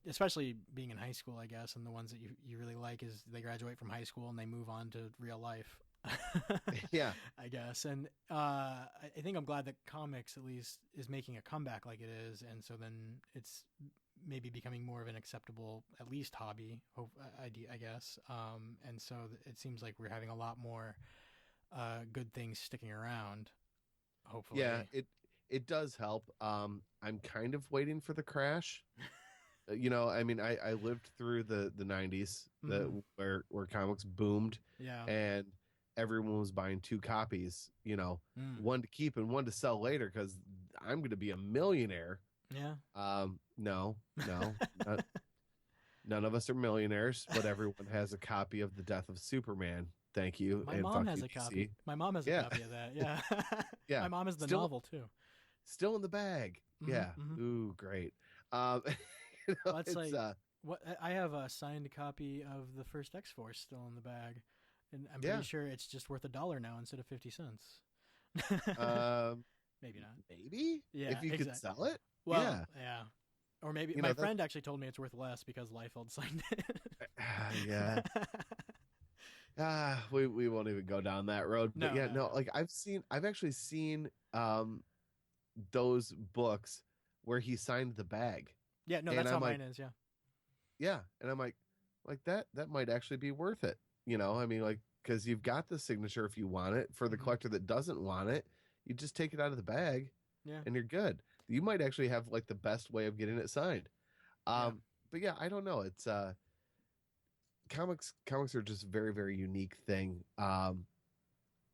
especially being in high school, I guess, and the ones that you really like is they graduate from high school and they move on to real life. Yeah, I guess. And I think I'm glad that comics at least is making a comeback like it is, and so then it's maybe becoming more of an acceptable, at least hobby, I guess. And so it seems like we're having a lot more good things sticking around, hopefully. Yeah, it does help. I'm kind of waiting for the crash. I mean, I lived through the 90s where comics boomed. Yeah. And everyone was buying 2 copies, one to keep and one to sell later because I'm going to be a millionaire. Yeah. No, none of us are millionaires, but everyone has a copy of The Death of Superman. Thank you. My mom has a copy. My mom has a copy of that. Yeah. Yeah. My mom has the novel too. Still in the bag. Yeah. Ooh, great. Well, that's it's like what I have a signed copy of the first X-Force still in the bag, and I'm yeah. pretty sure it's just worth $1 now instead of 50 cents. Maybe not. Maybe Yeah, if you could exactly. sell it. Well, yeah. Or maybe You my know, friend actually told me it's worth less because Liefeld signed it. yeah. We won't even go down that road. But No. like I've actually seen those books where he signed the bag. Yeah, no, And that's I'm how like, mine is. Yeah. yeah, and I'm like that might actually be worth it. I mean, like, because you've got the signature if you want it. For the collector that doesn't want it, you just take it out of the bag, Yeah. and you're good. You might actually have like the best way of getting it signed. Yeah. But yeah, I don't know. It's comics are just a very, very unique thing.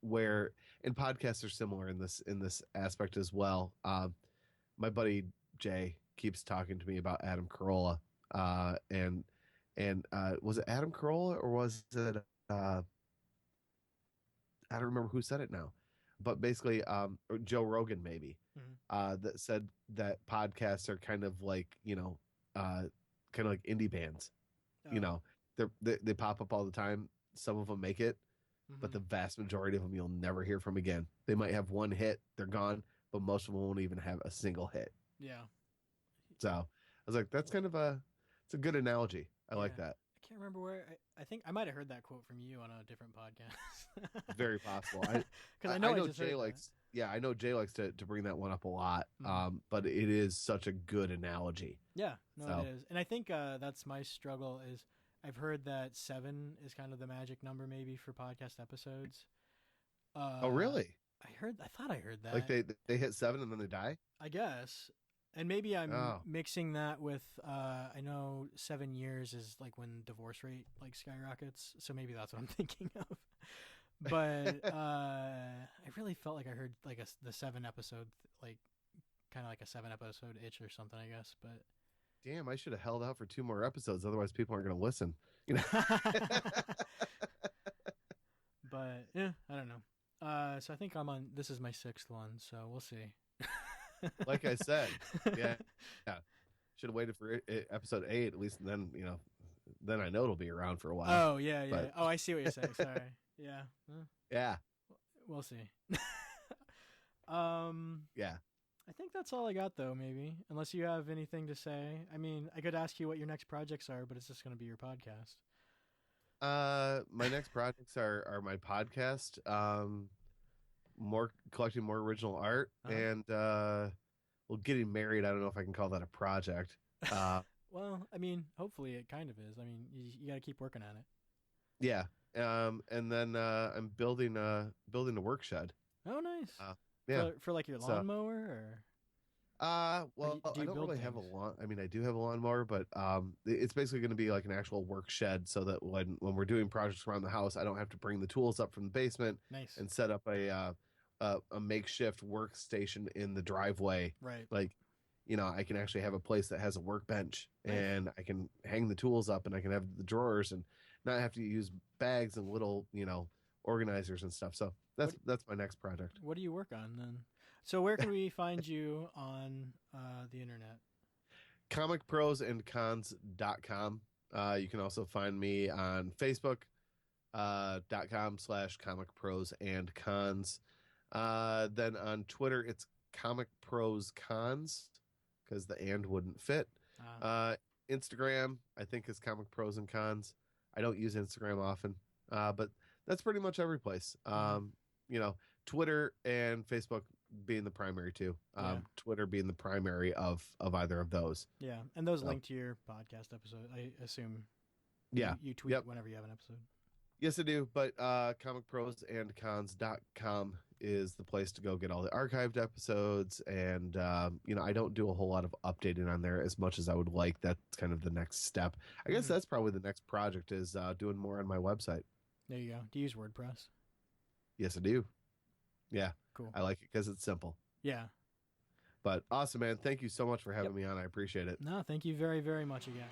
Where and podcasts are similar in this aspect as well. My buddy Jay keeps talking to me about Adam Carolla, and was it Adam Carolla or was it I don't remember who said it now, but basically or Joe Rogan maybe, that said that podcasts are kind of like kind of like indie bands. Oh. They pop up all the time. Some of them make it, but the vast majority of them you'll never hear from again. They might have one hit, they're gone, but most of them won't even have a single hit. Yeah. So I was like, it's a good analogy. I like that. I can't remember where. I think I might have heard that quote from you on a different podcast. Very possible. Because I know Jay likes. Yeah, I know Jay likes to bring that one up a lot. But it is such a good analogy. Yeah, no, it is, and I think that's my struggle. Is I've heard that 7 is kind of the magic number maybe for podcast episodes. Oh, really? I thought I heard that. Like they hit 7 and then they die. I guess. And maybe I'm mixing that with, I know 7 years is like when divorce rate like skyrockets. So maybe that's what I'm thinking of. But I really felt like I heard like the 7 episode, like kind of like a 7 episode itch or something, I guess. But damn, I should have held out for 2 more episodes. Otherwise people aren't going to listen. But yeah, I don't know. So I think this is my 6th one. So we'll see. Like I said, yeah. Should have waited for episode 8 at least, and then then I know it'll be around for a while. Oh yeah. Oh, I see what you're saying. Sorry. Yeah. Yeah. We'll see. Yeah. I think that's all I got though. Maybe unless you have anything to say. I mean, I could ask you what your next projects are, but it's just going to be your podcast. My next projects are my podcast. Collecting more original art, and getting married. I don't know if I can call that a project. Well, I mean, hopefully it kind of is. I mean, you got to keep working on it. Yeah. And then I'm building a work shed. Oh, nice. Yeah. For like your lawnmower or. Well, I don't really have a lawn. I mean, I do have a lawnmower, but it's basically going to be like an actual work shed, so that when we're doing projects around the house, I don't have to bring the tools up from the basement and set up a makeshift workstation in the driveway. Right. Like, I can actually have a place that has a workbench, and I can hang the tools up, and I can have the drawers, and not have to use bags and little, organizers and stuff. So that's my next project. What do you work on then? So where can we find you on the internet? ComicProsAndCons.com. You can also find me on Facebook.com/ComicProsAndCons. Then on Twitter, it's ComicProsCons because the and wouldn't fit. Instagram, I think, is Comic Pros and Cons. I don't use Instagram often, but that's pretty much every place. Twitter and Facebook being the primary two. Twitter being the primary of either of those. Yeah, and those link to your podcast episode, I assume. Yeah. You tweet whenever you have an episode. Yes, I do. But ComicProsAndCons.com is the place to go get all the archived episodes. And, I don't do a whole lot of updating on there as much as I would like. That's kind of the next step. I guess that's probably the next project is doing more on my website. There you go. Do you use WordPress? Yes, I do. Yeah. Cool. I like it because it's simple. Yeah. But awesome, man. Thank you so much for having me on. I appreciate it. No, thank you very, very much again.